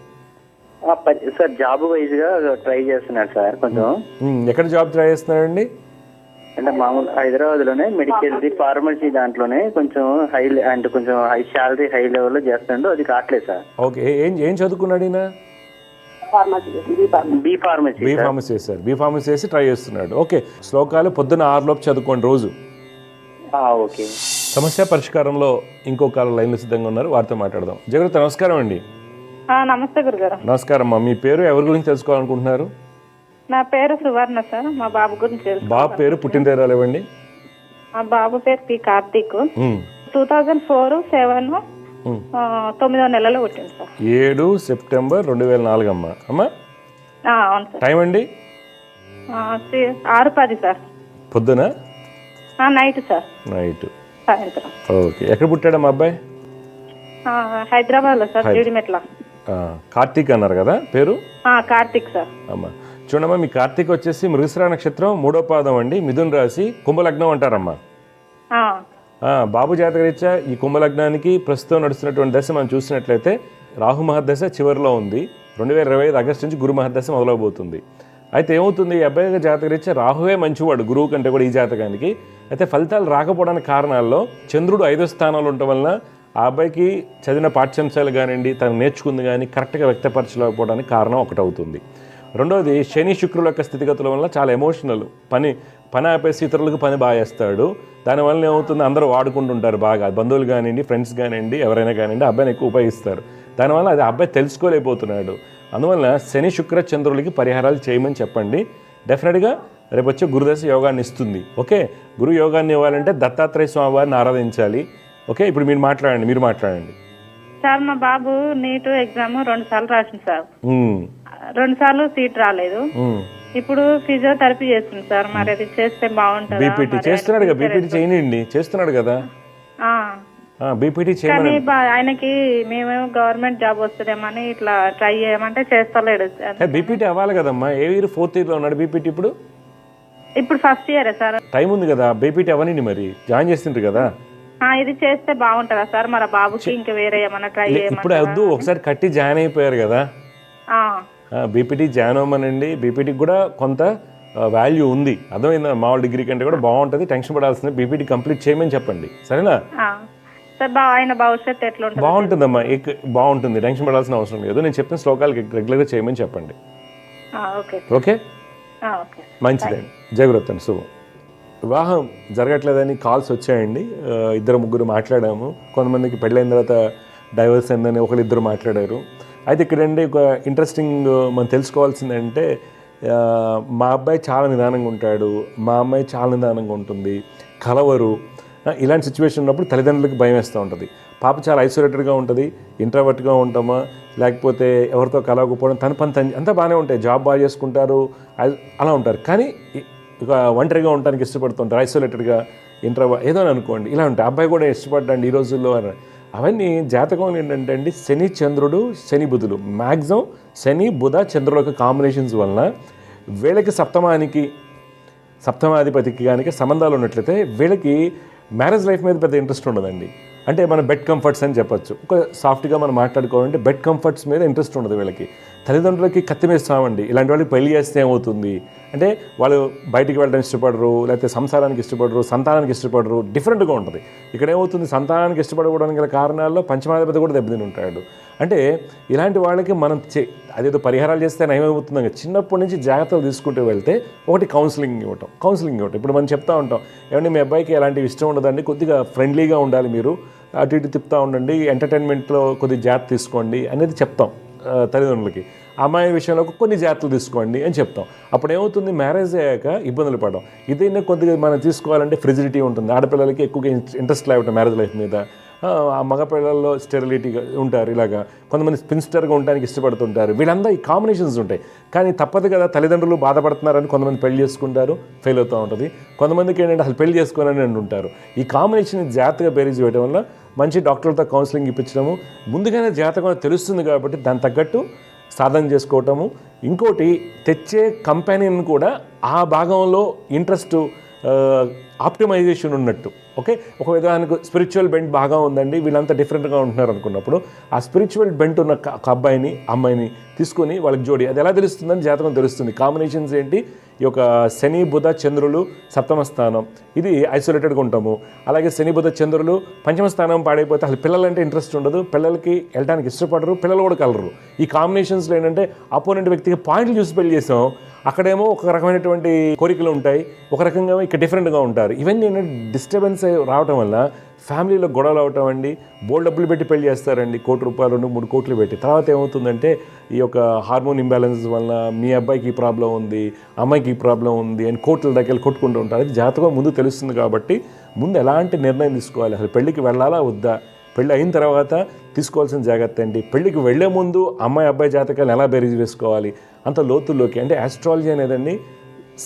సార్. జాబ్ వైజ్ గా ట్రై చేస్తున్నాడు సార్. కొంచెం ఎక్కడ జాబ్ ట్రై చేస్తున్నాడండి? అంటే మామూలు హైదరాబాద్ లోనే మెడికల్ ఫార్మసీ దాంట్లోనే కొంచెం కొంచెం హై శాలరీ, హై లెవెల్లో చేస్తున్నాడు. అది కావట్లేదు సార్. ఓకే, ఏం చదువుకున్నాడు ఈయన? బి ఫార్మసీ చేశారు. బి ఫార్మసీ చేసి ట్రై చేస్తున్నాడు. ఓకే, శ్లోకాలు పొద్దున్న 6 లోపు చదువుకోండి రోజు. ఓకే. సమస్య పరిష్కారంలో ఇంకొక లైన్లు సిద్ధంగా ఉన్నారు, వారితో మాట్లాడదాం. జగృత నమస్కారం అండి. నమస్తే గురుగారు. నమస్కారం అమ్మా, మీ పేరు, ఎవరి గురించి తెలుసుకోవాలనుకుంటున్నారు? నా పేరు సువర్ణ సార్. మా బాబు గురించి తెలుసు. బాబు పేరు, పుట్టిన తేదీ ఇవ్వండి. మా బాబు పేరు పి కార్తీక్. 2004/7 9వ నెలలో పుట్టింది సార్. 7 సెప్టెంబర్ 2004 అమ్మా. అవును సార్. టైం అండి? 6:10 సార్. పొద్దున? Night sir. నైట్, సాయంత్రం. ఓకే. ఎక్కడ పుట్టాడమ్మా అబ్బాయి? హైదరాబాద్ లో సార్, జీడిమెట్ల. కార్తీక్ అన్నారు కదా పేరు? కార్తీక్ సార్. అమ్మా చూడమ్మా, మీ కార్తీక్ వచ్చేసి మృగశిర నక్షత్రం 3వ పాదం అండి, మిథున్ రాశి, కుంభలగ్నం అంటారమ్మా. బాబు జాతకరీత్యా ఈ కుంభలగ్నానికి ప్రస్తుతం నడుస్తున్నటువంటి దశ మనం చూసినట్లయితే రాహు మహదశ చివరిలో ఉంది. 2025 ఆగస్టు నుంచి గురు మహదశ మొదలవబోతుంది. అయితే ఏమవుతుంది, ఈ అబ్బాయి జాతకరీత్యా రాహువే మంచివాడు గురువు కంటే కూడా ఈ జాతకానికి. అయితే ఫలితాలు రాకపోవడానికి కారణాల్లో చంద్రుడు 5వ స్థానంలో ఉండటం వలన ఆ అబ్బాయికి చదివిన పాఠ్యాంశాలు కానివ్వండి, తను నేర్చుకుంది కానీ కరెక్ట్గా వ్యక్తపరచలేకపోవడానికి కారణం ఒకటి అవుతుంది. రెండోది శని శుక్రుల యొక్క స్థితిగతుల వల్ల చాలా ఎమోషనల్, పని ఆపేసి ఇతరులకు పని బాగా చేస్తాడు. దానివల్ల ఏమవుతుంది, అందరూ వాడుకుంటుంటారు బాగా, బంధువులు కానివ్వండి, ఫ్రెండ్స్ కానివ్వండి, ఎవరైనా కానివ్వండి అబ్బాయిని ఎక్కువ ఉపయోగిస్తారు. దానివల్ల అది అబ్బాయి తెలుసుకోలేకపోతున్నాడు. అందువల్ల శని శుక్ర చంద్రులకి పరిహారాలు చేయమని చెప్పండి. డెఫినెట్గా రేపు వచ్చే గురుదశ యోగాన్ని ఇస్తుంది. ఓకే, గురు యోగాన్ని ఇవ్వాలంటే దత్తాత్రేయ స్వామి వారిని ఆరాధించాలి. ఓకే, ఇప్పుడు మీరు మాట్లాడండి. సార్, మా బాబు నీట్ ఎగ్జామ్ 2 సార్లు రాసింది సార్. 2 సార్లు సీట్ రాలేదు. ఇప్పుడు ఫిజియోథెరపీ చేస్తుంది సార్. మరి అది చేస్తే బాగుంటుంది. బీపీటీ చేస్తున్నాడు కదా, బీపీటీ చేయండి, చేస్తున్నాడు కదా. బీపీటీ చేయమని ఆయనకి మేమేమో గవర్నమెంట్ జాబ్ వస్తుందేమని ఇట్లా ట్రై చేయమంటే చేస్తలేడు. బీపీటీ అవ్వాలి కదమ్మా. ఏ ఇయర్? 4th ఇయర్లో ఉన్నాడు. బీపీటీ ఇప్పుడు ఇప్పుడు ఫస్ట్ ఇయరే సార్. టైం ఉంది కదా, బీపీటీ అవనండి మరి జాయిన్ చేస్తుంటారు కదా. ఇది చేస్తే బాగుంటుందా సార్? మన బాబుకి ఇంకా వేరే ఏమన్నా ట్రై ఇప్పుడు వద్దు, ఒకసారి కట్టి జాయిన్ అయిపోయారు కదా, బీపీటీ జాయిన్ అవ్వమనండి. బీపీటీకి కూడా కొంత వాల్యూ ఉంది, అర్థమైందా? మామూలు డిగ్రీ కంటే కూడా బాగుంటుంది, టెన్షన్ పడాల్సింది. బీపీటీ కంప్లీట్ చేయమని చెప్పండి, సరేనా? ఆయన భవిష్యత్తు ఎట్లా ఉంటుంది? బాగుంటుందమ్మా, బాగుంటుంది, టెన్షన్ పడాల్సిన అవసరం లేదు. నేను చెప్పిన శ్లోకాలు రెగ్యులర్గా చేయమని చెప్పండి. ఓకే, మంచిదండి. జాగ్రత్త అండి, శుభం. వివాహం జరగట్లేదని కాల్స్ వచ్చాయండి. 2-3 మాట్లాడాము. కొంతమందికి పెళ్ళైన తర్వాత డైవర్స్ అయిందని ఒకరిద్దరు మాట్లాడారు. అయితే ఇక్కడండి ఒక ఇంట్రెస్టింగ్ మనం తెలుసుకోవాల్సిందంటే, మా అబ్బాయి చాలా నిదానంగా ఉంటాడు, మా అమ్మాయి చాలా నిదానంగా ఉంటుంది, కలవరు. ఇలాంటి సిచ్యువేషన్ ఉన్నప్పుడు తల్లిదండ్రులకి భయం వేస్తూ ఉంటుంది. పాప చాలా ఐసోలేటెడ్గా ఉంటుంది, ఇంట్రావర్ట్గా ఉంటామా, లేకపోతే ఎవరితో కలవకపోవడం, తన పని అంతా బాగానే ఉంటాయి, జాబ్ బాగా చేసుకుంటారు, అలా ఉంటారు. కానీ ఇక ఒంటరిగా ఉండడానికి ఇష్టపడుతుంటారు, ఐసోలేటెడ్గా ఏదో అనుకోండి, ఇలా ఉంటాయి. అబ్బాయి కూడా ఇష్టపడ్డాండి ఈ రోజుల్లో. అవన్నీ జాతకం ఏంటంటే అండి, శని చంద్రుడు, శని బుధులు, మ్యాక్సిమం శని బుధ చంద్రుల యొక్క కాంబినేషన్స్ వలన వీళ్ళకి సప్తమాధిపతికి కనుక సంబంధాలు ఉన్నట్లయితే వీళ్ళకి మ్యారేజ్ లైఫ్ మీద పెద్ద ఇంట్రెస్ట్ ఉండదండి. అంటే మన బెడ్ కంఫర్ట్స్ అని చెప్పచ్చు. ఒక సాఫ్ట్గా మనం మాట్లాడుకోవాలంటే బెడ్ కంఫర్ట్స్ మీద ఇంట్రెస్ట్ ఉండదు వీళ్ళకి. తల్లిదండ్రులకి కత్తిమేస్తామండి, ఇలాంటి వాళ్ళకి పెళ్లి చేస్తే ఏమవుతుంది అంటే వాళ్ళు బయటికి వెళ్ళడం ఇష్టపడరు, లేకపోతే సంసారానికి ఇష్టపడరు, సంతానానికి ఇష్టపడరు, డిఫరెంట్గా ఉంటుంది. ఇక్కడ ఏమవుతుంది, సంతానానికి ఇష్టపడకపోవడానికి గల కారణాల్లో పంచమాధిపతి కూడా దెబ్బతిని ఉంటాడు. అంటే ఇలాంటి వాళ్ళకి మనం అదేదో పరిహారాలు చేస్తే ఏమవుతుందంటే, చిన్నప్పటి నుంచి జాగ్రత్తలు తీసుకుంటూ వెళ్తే ఒకటి కౌన్సిలింగ్ ఇవ్వటం. ఇప్పుడు మనం చెప్తా ఉంటాం, ఏమంటే మీ అబ్బాయికి ఎలాంటివి ఇష్టం ఉండదండి, కొద్దిగా ఫ్రెండ్లీగా ఉండాలి, మీరు అటు ఇటు తిప్పుతూ ఉండండి, ఎంటర్టైన్మెంట్లో కొద్దిగా జాగ్రత్త తీసుకోండి అనేది చెప్తాం తల్లిదండ్రులకి. అమ్మాయి విషయంలో కొన్ని జాగ్రత్తలు తీసుకోండి అని చెప్తాం. అప్పుడు ఏమవుతుంది, మ్యారేజ్ అయ్యాక ఇబ్బందులు పడడం. ఇదైనా కొద్దిగా మనం తీసుకోవాలంటే ఫ్రిజిడిటీ ఉంటుంది. ఆడపిల్లలకి ఎక్కువగా ఇంట్రెస్ట్ లేవటం మ్యారేజ్ లైఫ్ మీద, మగపిల్లల్లో స్టెరిలిటీగా ఉంటారు. ఇలాగా కొంతమంది స్పిన్స్టర్గా ఉండడానికి ఇష్టపడుతుంటారు. వీళ్ళందరూ ఈ కాంబినేషన్స్ ఉంటాయి. కానీ తప్పదు కదా, తల్లిదండ్రులు బాధపడుతున్నారని కొంతమంది పెళ్లి చేసుకుంటారు, ఫెయిల్ అవుతూ ఉంటుంది. కొంతమందికి ఏంటంటే అసలు పెళ్లి చేసుకోవాలని అంటుంటారు. ఈ కాంబినేషన్ జాగ్రత్తగా బేరీజ్ వేయడం వల్ల మంచి డాక్టర్లతో కౌన్సిలింగ్ ఇప్పించడము, ముందుగానే జాతకం తెలుస్తుంది కాబట్టి దాని తగ్గట్టు సాధన చేసుకోవటము. ఇంకోటి, తెచ్చే కంపెనీని కూడా ఆ భాగంలో ఇంట్రెస్ట్ ఆప్టిమైజేషన్ ఉన్నట్టు. ఓకే, ఒక విధానికి స్పిరిచువల్ బెంట్ బాగా ఉందండి, వీళ్ళంతా డిఫరెంట్గా ఉంటున్నారు అనుకున్నప్పుడు ఆ స్పిరిచువల్ బెంట్ ఉన్న అబ్బాయిని అమ్మాయిని తీసుకొని వాళ్ళకి జోడి, అది ఎలా తెలుస్తుందని జాతకం తెలుస్తుంది. కాంబినేషన్స్ ఏంటి, ఈ యొక్క శని బుధ చంద్రులు సప్తమ స్థానం, ఇది ఐసోలేటెడ్గా ఉంటాము. అలాగే శని బుధ చంద్రులు పంచమ స్థానం పాడైపోతే అసలు పిల్లలంటే ఇంట్రెస్ట్ ఉండదు, పిల్లలకి వెళ్ళడానికి ఇష్టపడరు, పిల్లలు కూడా కలరు. ఈ కాంబినేషన్స్లో ఏంటంటే అపోనెంట్ వ్యక్తికి పాయింట్లు చూసి పెళ్లి చేసాం, అక్కడేమో ఒక రకమైనటువంటి కోరికలు ఉంటాయి, ఒక రకంగా ఇక్కడ డిఫరెంట్గా ఉంటారు. ఇవన్నీ ఏంటంటే డిస్టర్బెన్స్ రావటం వల్ల ఫ్యామిలీలో గొడవలు అవటం అండి. బోల్డ్ డబ్బులు పెట్టి పెళ్లి చేస్తారండి, ₹1 కోటి 2-3 కోట్లు పెట్టి. తర్వాత ఏమవుతుందంటే ఈ యొక్క హార్మోన్ ఇంబ్యాలెన్స్ వల్ల మీ అబ్బాయికి ఈ ప్రాబ్లం ఉంది, అమ్మాయికి ఈ ప్రాబ్లం ఉంది అని కోట్ల దగ్గర కొట్టుకుంటూ ఉంటారు. అది జాతకం ముందు తెలుస్తుంది కాబట్టి ముందు ఎలాంటి నిర్ణయం తీసుకోవాలి, అసలు పెళ్ళికి వెళ్ళాలా వద్దా, పెళ్ళి అయిన తర్వాత తీసుకోవాల్సిన జాగ్రత్త ఏంటి, పెళ్ళికి వెళ్లే ముందు అమ్మాయి అబ్బాయి జాతకాలను ఎలా బేరీజ్ వేసుకోవాలి, అంత లోతుల్లోకి. అంటే ఆస్ట్రాలజీ అనేదండి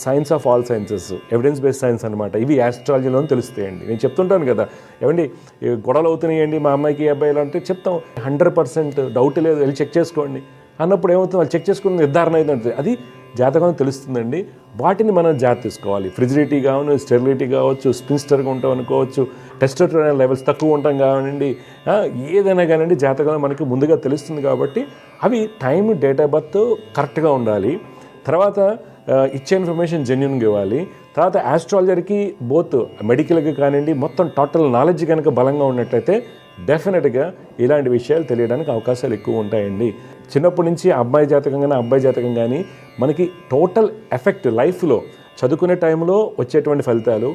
science of all sciences, evidence based science అనమాట. ఇవి ఆస్ట్రాలజీలోనే తెలుస్తాయండి. నేను చెప్తుంటాను కదా, ఏమండి గొడవలు అవుతున్నాయండి మా అమ్మాయికి అబ్బాయిలు అంటే చెప్తాం, 100% డౌట్ లేదు, వెళ్ళి చెక్ చేసుకోండి అన్నప్పుడు ఏమవుతుంది, వాళ్ళు చెక్ చేసుకుని నిర్ధారణ అయిందంటే అది జాతకం తెలుస్తుందండి. వాటిని మనం జాగ్రత్త తీసుకోవాలి. ఫ్రిజిడిటీ కావచ్చు, స్టెరిలిటీ కావచ్చు, స్పిన్స్టర్గా ఉంటాం అనుకోవచ్చు, టెస్టోస్టెరాన్ లెవెల్స్ తక్కువ ఉంటాం కానివ్వండి, ఏదైనా కానివ్వండి జాతకం మనకి ముందుగా తెలుస్తుంది. కాబట్టి అవి టైం, డేట్ ఆఫ్ బర్త్ కరెక్ట్గా ఉండాలి. తర్వాత ఇచ్చే ఇన్ఫర్మేషన్ జెన్యున్గా ఇవ్వాలి. తర్వాత ఆస్ట్రాలజర్కి బోత్ మెడికల్గా కానివ్వండి మొత్తం టోటల్ నాలెడ్జ్ కనుక బలంగా ఉన్నట్లయితే డెఫినెట్గా ఇలాంటి విషయాలు తెలియడానికి అవకాశాలు ఎక్కువ ఉంటాయండి. చిన్నప్పటి నుంచి అబ్బాయి జాతకం కానీ అబ్బాయి జాతకం కానీ మనకి టోటల్ ఎఫెక్ట్ లైఫ్లో, చదువుకునే టైంలో వచ్చేటువంటి ఫలితాలు,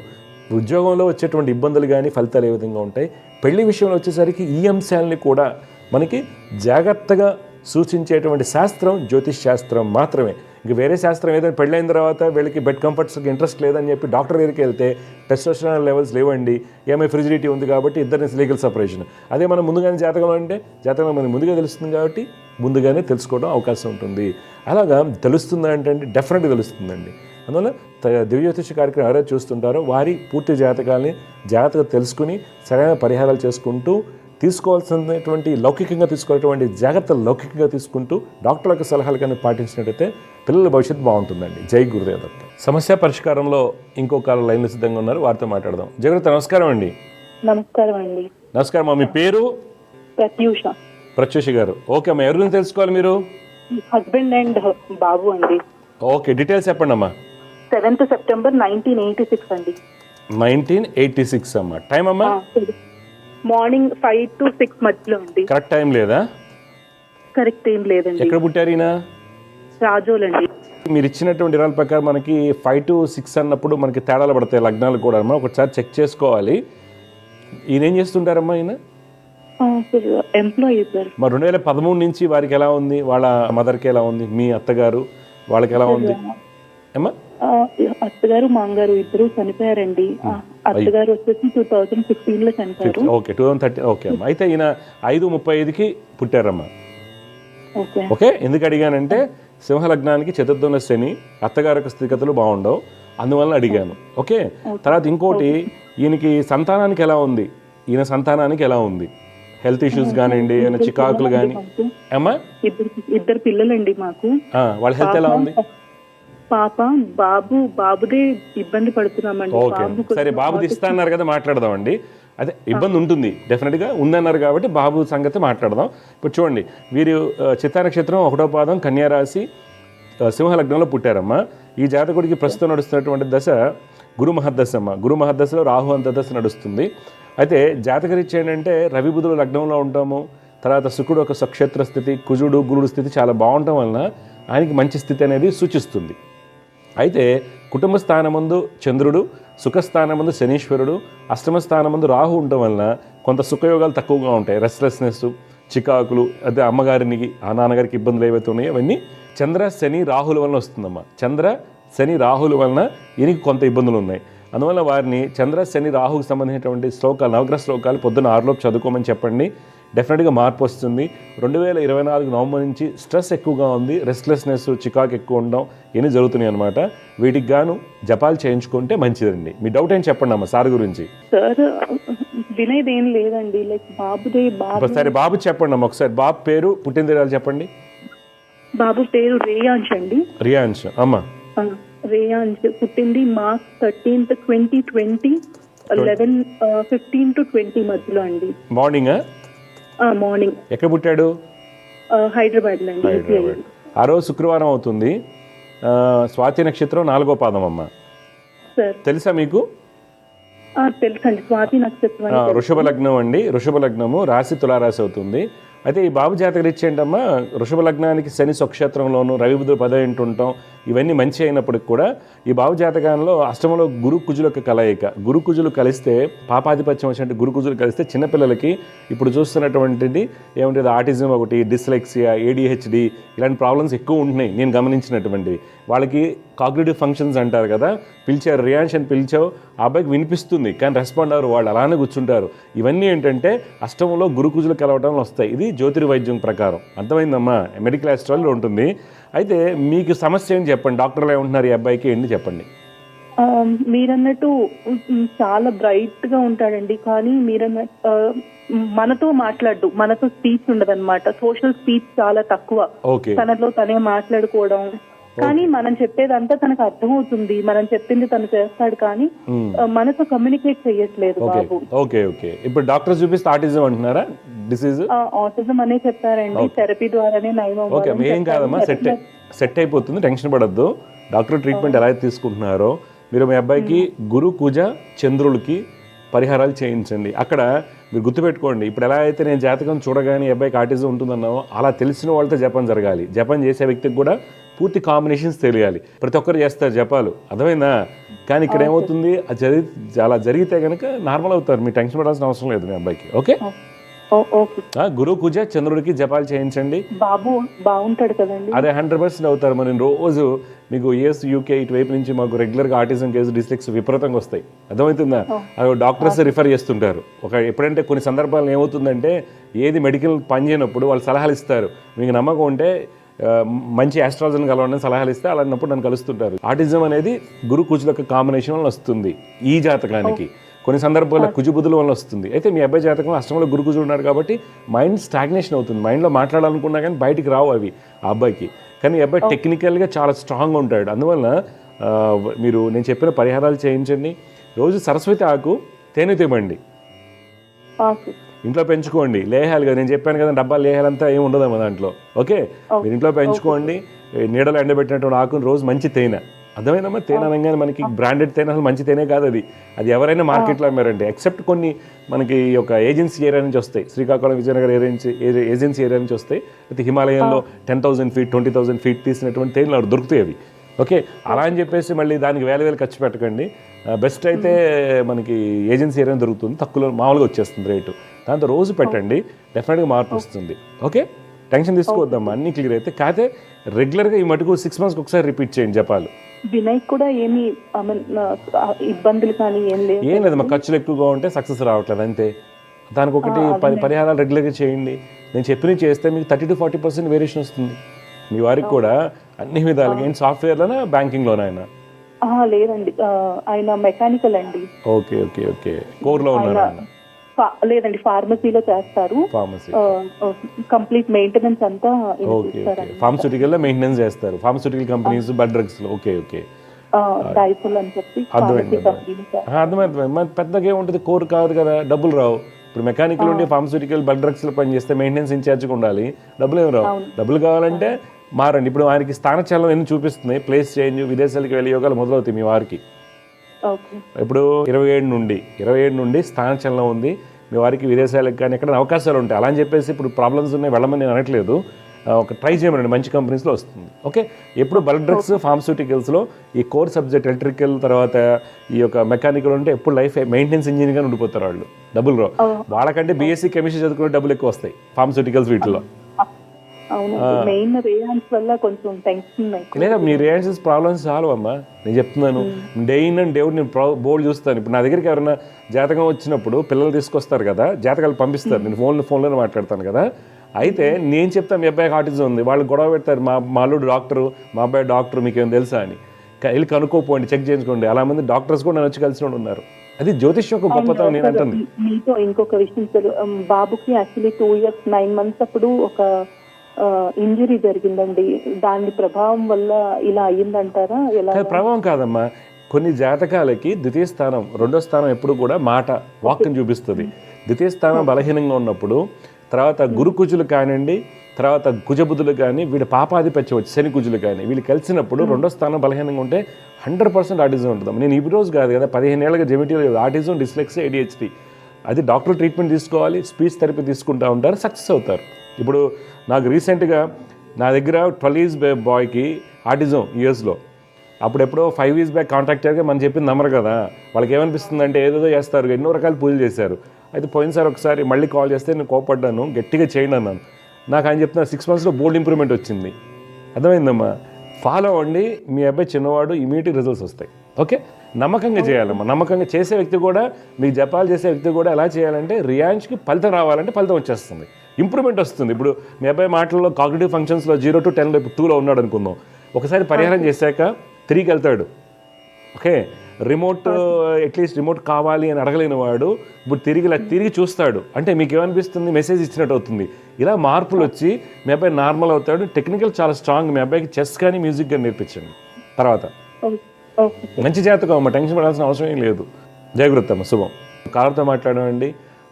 ఉద్యోగంలో వచ్చేటువంటి ఇబ్బందులు కానీ ఫలితాలు ఏ విధంగా ఉంటాయి, పెళ్లి విషయంలో వచ్చేసరికి ఈ అంశాలని కూడా మనకి జాగ్రత్తగా సూచించేటువంటి శాస్త్రం జ్యోతిష్ శాస్త్రం మాత్రమే. ఇంక వేరే శాస్త్రం ఏదైనా పెళ్ళైన తర్వాత వీళ్ళకి బెడ్ కంఫర్ట్స్కి ఇంట్రెస్ట్ లేదని చెప్పి డాక్టర్ దగ్గరికి వెళ్తే టెస్టోస్టెరాన్ లెవెల్స్ లేవండి, ఏమై ఫ్రిజిడిటీ ఉంది కాబట్టి ఇద్దరిని లీగల్ సపరేషన్. అదే మనం ముందుగానే జాతకంలో అంటే జాతకంలో మనకి ముందుగా తెలుస్తుంది కాబట్టి ముందుగానే తెలుసుకోవడం అవకాశం ఉంటుంది. అలాగా తెలుస్తుందా అంటే డెఫినెట్గా తెలుస్తుందండి. అందువల్ల దివ్య జ్యోతిష కార్యక్రమం ఎవరైతే చూస్తుంటారో వారి పూర్తి జాతకాలని జాగ్రత్తగా తెలుసుకుని సరైన పరిహారాలు చేసుకుంటూ తీసుకోవాల్సినటువంటి లౌకికంగా తీసుకోవాల్సినటువంటి జాగ్రత్తలు లౌకికంగా తీసుకుంటూ డాక్టర్ల యొక్క సలహాలు కానీ పాటించినట్టయితే పిల్లల భవిష్యత్తు బాగుంటుందండి. జై గురుదేవ్ దత్త. సమస్య పరిష్కారంలో ఇంకొక లైన్లో సిద్ధంగా ఉన్నారు, వారితో మాట్లాడదాం. జగత నమస్కారం అండి. నమస్కారం అండి. నమస్కారం అమ్మా, మీ పేరు? ప్రత్యూష గారు. ఓకే అమ్మా, ఎవరి గురించి తెలుసుకోవాలి మీరు? హస్బెండ్ అండ్ బాబు అండి. ఓకే, డీటెయిల్స్ చెప్పండి అమ్మా. 7th September 1986 అండి. 1986 అమ్మా. టైం అమ్మా? మార్నింగ్ 5 to 6 మధ్యలో అండి. కరెక్ట్ టైం లేదా? కరెక్ట్ ఏం లేదండి. ఎక్కడ పుట్టారు ఈయన? రాజోలండి. మీరు ఇచ్చినటువంటి వివరాల ప్రకారం మనకి 5 to 6 అన్నప్పుడు మనకి తేడాలు పడతాయి లగ్నాలు కూడా అమ్మా, ఒకసారి చెక్ చేసుకోవాలి. ఈయన ఏం చేస్తుంటారమ్మా? ఈయన ఎంప్లాయీ సార్. మరి 2013 నుంచి వారికి ఎలా ఉంది, వాళ్ళ మదర్కి ఎలా ఉంది, మీ అత్తగారు వాళ్ళకి ఎలా ఉంది అమ్మా? అత్తగారు మామగారు ఇద్దరు చనిపోయారండి. అత్తగారు వచ్చేసి 2015లో చనిపోయారు. ఓకే, 2013. ఓకే అమ్మా. అయితే ఈయన 5:35కి పుట్టారమ్మా. ఓకే ఓకే, ఎందుకు అడిగానంటే సింహలగ్నానికి చతుర్థంలో శని, అత్తగారి యొక్క స్థితిగతులు బాగుండవు, అందువల్ల అడిగాను. ఓకే, తర్వాత ఇంకోటి, ఈయనకి సంతానానికి ఎలా ఉంది, ఈయన సంతానానికి ఎలా ఉంది, హెల్త్ ఇష్యూస్ కానివ్వండి, ఏమైనా చికాకులు కానీ? అమ్మా, ఇద్దరు పిల్లలండి మాకు. వాళ్ళ హెల్త్ ఎలా ఉంది? పాప బాబుదే ఇబ్బంది పడుతున్నామండి. ఓకే సరే, బాబుది ఇస్తా అన్నారు కదా, మాట్లాడదామండి. అదే ఇబ్బంది ఉంటుంది, డెఫినెట్గా ఉందన్నారు కాబట్టి బాబు సంగతి మాట్లాడదాం. ఇప్పుడు చూడండి, వీరు చిత్తా నక్షత్రం 1వ పాదం కన్యారాశి సింహలగ్నంలో పుట్టారమ్మా. ఈ జాతకుడికి ప్రస్తుతం నడుస్తున్నటువంటి దశ గురు మహద్దశ అమ్మ. గురు మహద్దశలో రాహు అంతర్దశ నడుస్తుంది. అయితే జాతకరీత్యా ఏంటంటే రవి బుధుడు లగ్నంలో ఉంటాము, తర్వాత శుక్రుడు ఒక సక్షేత్ర స్థితి, కుజుడు గురుడు స్థితి చాలా బాగుండటం వలన ఆయనకి మంచి స్థితి అనేది సూచిస్తుంది. అయితే కుటుంబ స్థానమందు చంద్రుడు, సుఖస్థానమందు శనీశ్వరుడు, అష్టమ స్థానమందు రాహు ఉండటం వలన కొంత సుఖయోగాలు తక్కువగా ఉంటాయి. రెస్ట్లెస్నెస్, చికాకులు, అదే అమ్మగారికి ఆ నాన్నగారికి ఇబ్బందులు ఏవైతే ఉన్నాయో అవన్నీ చంద్ర శని రాహుల వలన వస్తుందమ్మా. చంద్ర శని రాహుల వలన ఈయనకి కొంత ఇబ్బందులు ఉన్నాయి. అందువల్ల వారిని చంద్ర శని రాహుకు సంబంధించినటువంటి శ్లోకాలు, నవగ్రహ శ్లోకాలు పొద్దున్న 6లోపు చదువుకోమని చెప్పండి. డెఫినెట్గా మార్పు వస్తుంది. 2024 నవంబర్ నుంచి స్ట్రెస్ ఎక్కువగా ఉంది, రెస్ట్లెస్నెస్, చికాకు ఎక్కువ ఉండడం ఇవన్నీ జరుగుతున్నాయి అనమాట. వీటికి గాను జపాలు చేయించుకుంటే మంచిదండి. మీ డౌట్ ఏం చెప్పండి అమ్మ సార్ గురించి. సార్ వినేది ఏం లేదండి, లైక్ బాబుదే. సరే బాబు చెప్పండి అమ్మ ఒకసారి. బాబు పేరు, పుట్టినదిరాలు చెప్పండి. బాబు పేరు రేయాంశ్ అండి. రియాంశ్ అమ్మ. రేయాంశ్ పుట్టింది March 13th 2020 11:15 to 20 మధ్యలో అండి. మార్నింగ్? మార్నింగ్. ఎక్కడ పుట్టాడు? హైదరాబాద్ లో అండి. ఆ రోజు శుక్రవారం అవుతుంది. స్వాతి నక్షత్రం 4వ పాదం అమ్మ. సార్ తెలుసా మీకు? తెలుసండి, స్వాతి నక్షత్రం. వృషభ లగ్నం అండి. వృషభ లగ్నము, రాశి తులారాశి అవుతుంది. అయితే ఈ బాబు జాతక రీత్యా ఏంటమ్మా, వృషభ లగ్నానికి శని స్వక్షేత్రంలోను, రవి బుధుడు 10 ఉంటాం, ఇవన్నీ మంచి అయినప్పటికి కూడా ఈ బాబు జాతకంలో అష్టమంలో గురు కుజుల యొక్క కలయిక. గురు కుజులు కలిస్తే, పాపాధిపత్యం వచ్చినట్టు గురు కుజులు కలిస్తే చిన్నపిల్లలకి ఇప్పుడు చూస్తున్నటువంటిది ఏముంటుంది, ఆటిజం ఒకటి, డిస్లెక్సియా, ADHD ఇలాంటి ప్రాబ్లమ్స్ ఎక్కువ ఉంటున్నాయి నేను గమనించినటువంటివి. వాళ్ళకి కాగ్నిటివ్ ఫంక్షన్స్ అంటారు కదా, పిలిచారు రియాన్స్ అని పిలిచావు, ఆ అబ్బాయికి వినిపిస్తుంది కానీ రెస్పాండ్ అవ్వరు, వాళ్ళు అలానే కూర్చుంటారు. ఇవన్నీ ఏంటంటే అష్టమంలో గురు కుజులు కలవటం వస్తాయి. ఇది జ్యోతిర్వైద్యం ప్రకారం. అర్థమైందమ్మా? మెడికల్ ఆస్ట్రాలజీలో ఉంటుంది. అయితే మీకు సమస్య ఏంటి చెప్పండి, డాక్టర్లు ఏమంటున్నారు ఈ అబ్బాయికి ఏంటి చెప్పండి. మీరన్నట్టు చాలా బ్రైట్ గా ఉంటాడండి, కానీ మనతో మాట్లాడు, మనతో స్పీచ్ ఉండదు అనమాట. సోషల్ స్పీచ్ చాలా తక్కువ. తనలో తనే మాట్లాడుకోవడం, కానీ మనం చెప్పేదంతా తనకు అర్థమవుతుంది, మనం చెప్పింది తను చేస్తాడు, కానీ మనతో కమ్యూనికేట్ చెయ్యట్లేదు బాబు. Okay okay. ఇప్పుడు డాక్టర్ చూపిస్తే ఆటిజం అంటున్నారా? డిసీజ్ ఆటిజం అనే చెప్పారండి. థెరపీ ద్వారానే నయం. ఓకే, ఏం కాదమ్మా, సెట్ అయిపోతుంది, టెన్షన్ పడద్దు. డాక్టర్ ట్రీట్మెంట్ ఎలా తీసుకుంటున్నారో మీరు మీ అబ్బాయికి గురు కుజ చంద్రులకి పరిహారాలు చేయించండి. అక్కడ మీరు గుర్తుపెట్టుకోండి, ఇప్పుడు ఎలా అయితే నేను జాతకం చూడగానే అబ్బాయికి ఆటిజం ఉంటుందన్నావో అలా తెలిసిన వాళ్ళతో జపం జరగాలి. జపం చేసే వ్యక్తికి కూడా పూర్తి కాంబినేషన్స్ తెలియాలి. ప్రతి ఒక్కరు చేస్తారు జపాలు, అర్థమైందా? కానీ ఇక్కడ ఏమవుతుంది, అలా జరిగితే కనుక నార్మల్ అవుతారు, మీరు టెన్షన్ పడాల్సిన అవసరం లేదు మీ అబ్బాయికి. ఓకే, గురు కుజ చంద్రుడికి జపాలు చేయించండి. బాబు బాగుంటాడు కదండి? అదే 100% అవుతారు. మరి రోజు మీకు US UK ఇటువైపు నుంచి మాకు రెగ్యులర్గా ఆటిజం కేసు, డిస్లెక్స్ విపరీతంగా వస్తాయి, అర్థమవుతుందా? అది డాక్టర్స్ రిఫర్ చేస్తుంటారు. ఎప్పుడంటే కొన్ని సందర్భాలు ఏమవుతుందంటే, ఏది మెడికల్ పని చేయనప్పుడు వాళ్ళు సలహాలు ఇస్తారు. మీకు నమ్మకం ఉంటే మంచి ఆస్ట్రాలజీని కలవని సలహాలు ఇస్తే అలాంటప్పుడు నన్ను కలుస్తుంటారు. ఆటిజం అనేది గురు కుజుల యొక్క కాంబినేషన్ వల్ల వస్తుంది ఈ జాతకానికి. కొన్ని సందర్భాల్లో కుజుబుధుల వల్ల వస్తుంది. అయితే మీ అబ్బాయి జాతకంలో అష్టమంలో గురుకుజుడు ఉన్నాడు కాబట్టి మైండ్ స్టాగ్నేషన్ అవుతుంది. మైండ్లో మాట్లాడాలనుకున్నా కానీ బయటికి రావు అవి ఆ అబ్బాయికి. కానీ ఈ అబ్బాయి టెక్నికల్గా చాలా స్ట్రాంగ్గా ఉంటాడు. అందువల్ల మీరు నేను చెప్పిన పరిహారాలు చేయించండి. రోజు సరస్వతి ఆకు తేనె తివ్వండి, ఇంట్లో పెంచుకోండి. లేహాలు కదా నేను చెప్పాను కదా, డబ్బాలు లేహాలంతా ఏమి ఉండదమ్మా దాంట్లో. ఓకే, మీరు ఇంట్లో పెంచుకోండి. నీడలో ఎండబెట్టినటువంటి ఆకుని రోజు మంచి తేనె, అర్థమైందమ్మా. తేనె అనగానే మనకి బ్రాండెడ్ తేనె అసలు మంచి తేనె కాదు అది. అది ఎవరైనా మార్కెట్లో అమ్మారండి, ఎక్సెప్ట్ కొన్ని మనకి ఒక ఏజెన్సీ ఏరియా నుంచి వస్తాయి, శ్రీకాకుళం విజయనగరం ఏజెన్సీ ఏరియా నుంచి వస్తాయి. అయితే హిమాలయంలో 10,000 feet 20,000 feet తీసినటువంటి తేనెలు దొరుకుతాయి అవి. ఓకే, అలా అని చెప్పేసి మళ్ళీ దానికి వేలు ఖర్చు పెట్టకండి. బెస్ట్ అయితే మనకి ఏజెన్సీ ఏరియా దొరుకుతుంది, తక్కువలో మామూలుగా వచ్చేస్తుంది రేటు. దాంతో రోజు పెట్టండి, డెఫినెట్గా మార్పు వస్తుంది. ఓకే, టెన్షన్ తీసుకోవద్దమ్మా, అన్నీ క్లియర్ అయితే. కాకపోతే రెగ్యులర్గా ఈ మటుకు 6 months ఒకసారి రిపీట్ చేయండి జపాలు. వినాయక్ కూడా ఏమి ఇబ్బందులు కానీ ఏం లేదు, మా ఖర్చులు ఎక్కువగా ఉంటే సక్సెస్ రావట్లేదు అంతే. దానికి ఒకటి పరిహారాలు రెగ్యులర్గా చేయండి. నేను చెప్పినవి చేస్తే మీకు 30 to 40% వేరియేషన్ వస్తుంది. మీ వారికి కూడా అన్ని విధాలుగా. ఏంటి సాఫ్ట్వేర్లోనా బ్యాంకింగ్లోనా ఆయన? లేదండి, ఆయన మెకానికల్ అండి. ఓకే ఓకే ఓకే, కోర్లో ఉన్నారు ఆయన? లేదండి, ఫార్మసీలో చేస్తారు. ఫార్మసీ కంప్లీట్ మెయింటెనెన్స్ అంతా. ఓకే ఓకే, ఫార్మస్యూటికల్ లో మెయింటెనెన్స్ చేస్తారు, ఫార్మస్యూటికల్ కంపెనీస్, బ్లడ్ డ్రగ్స్ లో. ఓకే ఓకే, అర్థమైంది. పెద్దగా ఏముంటుంది, కోర్ కాదు కదా, డబ్బులు రావు. ఇప్పుడు మెకానికల్ ఉంటే ఫార్మస్యూటికల్ బ్లడ్ డ్రగ్స్ లో పనిచేస్తే మెయింటెనెన్స్ ఇన్ఛార్జ్గా ఉండాలి, డబ్బులు ఏమి రావు. డబ్బులు కావాలంటే మారండి. ఇప్పుడు ఆయనకి స్థానచలనం ఎన్ని చూపిస్తున్నాయి, ప్లేస్ చేంజ్, విదేశాలకు వెళ్ళే యోగాలు మొదలవుతాయి మీ వారికి. ఇప్పుడు 27 నుండి స్థానచలనం ఉంది మీ వారికి. విదేశాలకు కానీ ఎక్కడ అవకాశాలు ఉంటాయి. అలా అని చెప్పేసి ఇప్పుడు ప్రాబ్లమ్స్ ఉన్నాయి వెళ్ళమని నేను అనట్లేదు. ఒక ట్రై చేయమనండి, మంచి కంపెనీస్లో వస్తుంది. ఓకే, ఎప్పుడు బ్లడ్ డ్రగ్స్ ఫార్మస్యూటికల్స్లో ఈ కోర్ సబ్జెక్ట్ ఎలక్ట్రికల్ తర్వాత ఈ యొక్క మెకానికల్ ఉంటే ఎప్పుడు లైఫ్ మెయింటెనెన్స్ ఇంజనీర్గా ఉండిపోతారు వాళ్ళు. డబ్బులు రావు వాళ్ళకంటే. బీఎస్సీ కెమిస్ట్రీ చదువుకునే డబ్బులు ఎక్కువ వస్తాయి ఫార్మస్యూటికల్స్ వీటిలో. లేదా మీ రియాక్షన్స్ ప్రాబ్లమ్స్ సాల్వ్ అమ్మా. నేను చెప్తున్నాను, day in and day out నేను బోర్డు చూస్తాను. ఇప్పుడు నా దగ్గరికి ఎవరైనా జాతకం వచ్చినప్పుడు పిల్లలు తీసుకొస్తారు కదా, జాతకాలు పంపిస్తారు, నేను ఫోన్లోనే మాట్లాడతాను కదా. అయితే నేను చెప్తాను మీ అబ్బాయికి ఆటిజం ఉంది, వాళ్ళు గొడవ పెడతారు, మా అల్లుడు డాక్టరు, మా అబ్బాయి డాక్టర్, మీకేం తెలుసా అని. వెళ్ళి కనుక్కోపోండి, చెక్ చేయించుకోండి. అలా మంది డాక్టర్స్ కూడా నన్ను వచ్చి కలిసి ఉన్నారు. అది జ్యోతిష్ యొక్క గొప్పతనం నేను అంటుంది. మీతో ఇంకొక విషయం సార్, బాబుకి యాక్చువల్లీ 2 years 9 months అప్పుడు ఒక ఇంజరీ జరిగిందండి. దాని ప్రభావం వల్ల ఇలా అయ్యిందంటారా? ఎలా? ప్రభావం కాదమ్మా, కొన్ని జాతకాలకి ద్వితీయ స్థానం, రెండో స్థానం ఎప్పుడు కూడా మాట వాక్ని చూపిస్తుంది. ద్వితీయ స్థానం బలహీనంగా ఉన్నప్పుడు, తర్వాత గురుకుజులు కానివ్వండి, తర్వాత కుజబుధులు కానీ, వీడి పాపాధిపత్యం వచ్చి శని కుజులు కానీ వీళ్ళు కలిసినప్పుడు రెండో స్థానం బలహీనంగా ఉంటే 100% ఆటిజం ఉంటుంది. నేను ఈ రోజు కాదు కదా, 15 ఏళ్ళగా జెమిటీలో ఆటిజం, డిస్లెక్సియా, ADHD. అది డాక్టర్ ట్రీట్మెంట్ తీసుకోవాలి, స్పీచ్ థెరపీ తీసుకుంటూ ఉంటారు, సక్సెస్ అవుతారు. ఇప్పుడు నాకు రీసెంట్గా నా దగ్గర 12 years బాయ్కి ఆటిజం యూఎస్లో. అప్పుడు ఎప్పుడో 5 years బ్యాక్ కాంటాక్ట్ అయ్యాక మనం చెప్పింది నమ్మరు కదా. వాళ్ళకి ఏమనిపిస్తుంది అంటే ఏదేదో చేస్తారు, ఎన్నో రకాల పూజలు చేశారు. అయితే పోయినసారి ఒకసారి మళ్ళీ కాల్ చేస్తే నేను కోపడ్డాను, గట్టిగా చేయండి అన్నాను. నాకు ఆయన చెప్తున్నా 6 monthsలో బోల్డ్ ఇంప్రూవ్మెంట్ వచ్చింది. అర్థమైందమ్మా, ఫాలో అవ్వండి. మీ అబ్బాయి చిన్నవాడు, ఇమీడియట్ రిజల్ట్స్ వస్తాయి. ఓకే, నమ్మకంగా చేయాలమ్మా. నమ్మకంగా చేసే వ్యక్తి కూడా, మీకు జపాలు చేసే వ్యక్తి కూడా ఎలా చేయాలంటే, రియాన్స్కి ఫలితం రావాలంటే ఫలితం వచ్చేస్తుంది, ఇంప్రూవ్మెంట్ వస్తుంది. ఇప్పుడు మీ అబ్బాయి మాటల్లో కాగ్నిటివ్ ఫంక్షన్స్లో 0 to 10 ఇప్పుడు 2లో ఉన్నాడు అనుకుందాం. ఒకసారి పరిహారం చేశాక 3కి వెళ్తాడు. ఓకే, రిమోట్ అట్లీస్ట్ రిమోట్ కావాలి అని అడగలేని వాడు ఇప్పుడు తిరిగి చూస్తాడు. అంటే మీకు ఏమనిపిస్తుంది, మెసేజ్ ఇచ్చినట్టు అవుతుంది. ఇలా మార్పులు వచ్చి మీ అబ్బాయి నార్మల్ అవుతాడు. టెక్నికల్ చాలా స్ట్రాంగ్. మీ అబ్బాయికి చెస్ కానీ మ్యూజిక్ కానీ నేర్పించండి. తర్వాత మంచి జాతకం అమ్మ, టెన్షన్ పడాల్సిన అవసరం ఏం లేదు. జాగ్రత్త అమ్మ, శుభం. కాలర్తో మాట్లాడామండి,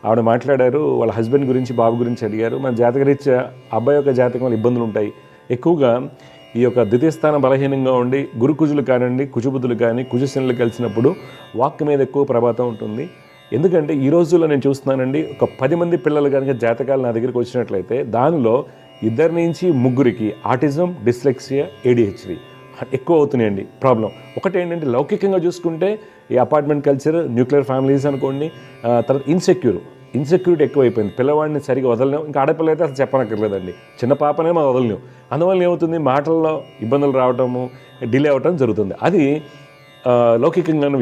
ఆవిడ మాట్లాడారు, వాళ్ళ హస్బెండ్ గురించి, బాబు గురించి అడిగారు. మన జాతకరీత్యా అబ్బాయి యొక్క జాతకం వల్ల ఇబ్బందులు ఉంటాయి. ఎక్కువగా ఈ యొక్క ద్వితీయ స్థానం బలహీనంగా ఉండి గురుకుజులు కానివ్వండి, కుజబుద్ధులు కానీ, కుజశనులు కలిసినప్పుడు వాక్ మీద ఎక్కువ ప్రభావం ఉంటుంది. ఎందుకంటే ఈ రోజుల్లో నేను చూస్తున్నానండి, ఒక 10 మంది పిల్లలు కనుక జాతకాలు నా దగ్గరికి వచ్చినట్లయితే దానిలో 2 నుంచి 3కి ఆటిజం, డిస్లెక్సియా, ADHD ఎక్కువ అవుతున్నాయండి ప్రాబ్లం. ఒకటి ఏంటంటే లౌకికంగా చూసుకుంటే ఈ అపార్ట్మెంట్ కల్చర్, న్యూక్లియర్ ఫ్యామిలీస్ అనుకోండి, తర్వాత ఇన్సెక్యూరిటీ ఎక్కువైపోయింది. పిల్లవాడిని సరిగా వదలలేం. ఇంకా ఆడపిల్ల అయితే అసలు చెప్పనక్కర్లేదండి, చిన్న పాపనే మనం వదలలేం. అందువల్ల ఏమవుతుంది, మాటల్లో ఇబ్బందులు రావటము, డిలే అవ్వటం జరుగుతుంది. అది లౌకికమైన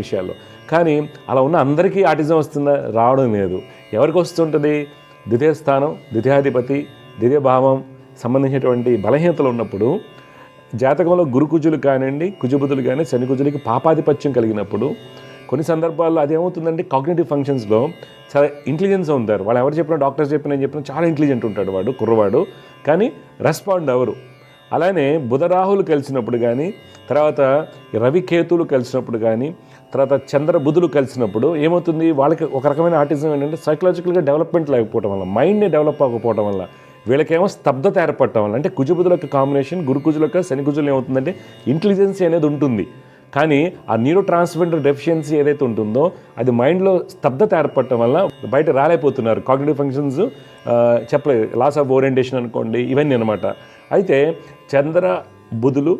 విషయాల్లో. కానీ అలా ఉన్న అందరికీ ఆటిజం వస్తుందా? రావడం లేదు. ఎవరికి వస్తుంటుంది? ద్వితీయ స్థానం, ద్వితీయాధిపతి, ద్వితీయ భావం సంబంధించినటువంటి బలహీనతలు ఉన్నప్పుడు, జాతకంలో గురుకుజులు కానివ్వండి, కుజబుధులు కానీ, శని కుజులకి పాపాధిపత్యం కలిగినప్పుడు, కొన్ని సందర్భాల్లో అదేమవుతుందంటే కాగ్నిటివ్ ఫంక్షన్స్లో చాలా ఇంటెలిజెన్స్ ఉంటారు. వాళ్ళు ఎవరు చెప్పినా, డాక్టర్స్ చెప్పినా చాలా ఇంటెలిజెంట్ ఉంటాడు వాడు, కుర్రవాడు, కానీ రెస్పాండ్ ఎవరు. అలానే బుధరాహులు కలిసినప్పుడు కానీ, తర్వాత రవికేతులు కలిసినప్పుడు కానీ, తర్వాత చంద్ర బుధులు కలిసినప్పుడు ఏమవుతుంది, వాళ్ళకి ఒక రకమైన ఆటిజం ఏంటంటే సైకలాజికల్గా డెవలప్మెంట్ లేకపోవడం వల్ల, మైండ్ని డెవలప్ అవ్వకపోవడం వల్ల, వీళ్ళకేమో స్తబ్దత ఏర్పడటం వల్ల, అంటే కుజబుధుల యొక్క కాంబినేషన్, గురుకుజుల యొక్క శని కుజులు ఏమవుతుందంటే ఇంటెలిజెన్సీ అనేది ఉంటుంది, కానీ ఆ న్యూరో ట్రాన్స్మిటర్ డెఫిషియన్సీ ఏదైతే ఉంటుందో అది మైండ్లో స్తబ్దత ఏర్పడటం వల్ల బయట రాలేకపోతున్నారు. కాగ్నిటివ్ ఫంక్షన్స్ చెప్పలేదు, లాస్ ఆఫ్ ఓరియంటేషన్ అనుకోండి, ఇవన్నీ అనమాట. అయితే చంద్ర బుధులు,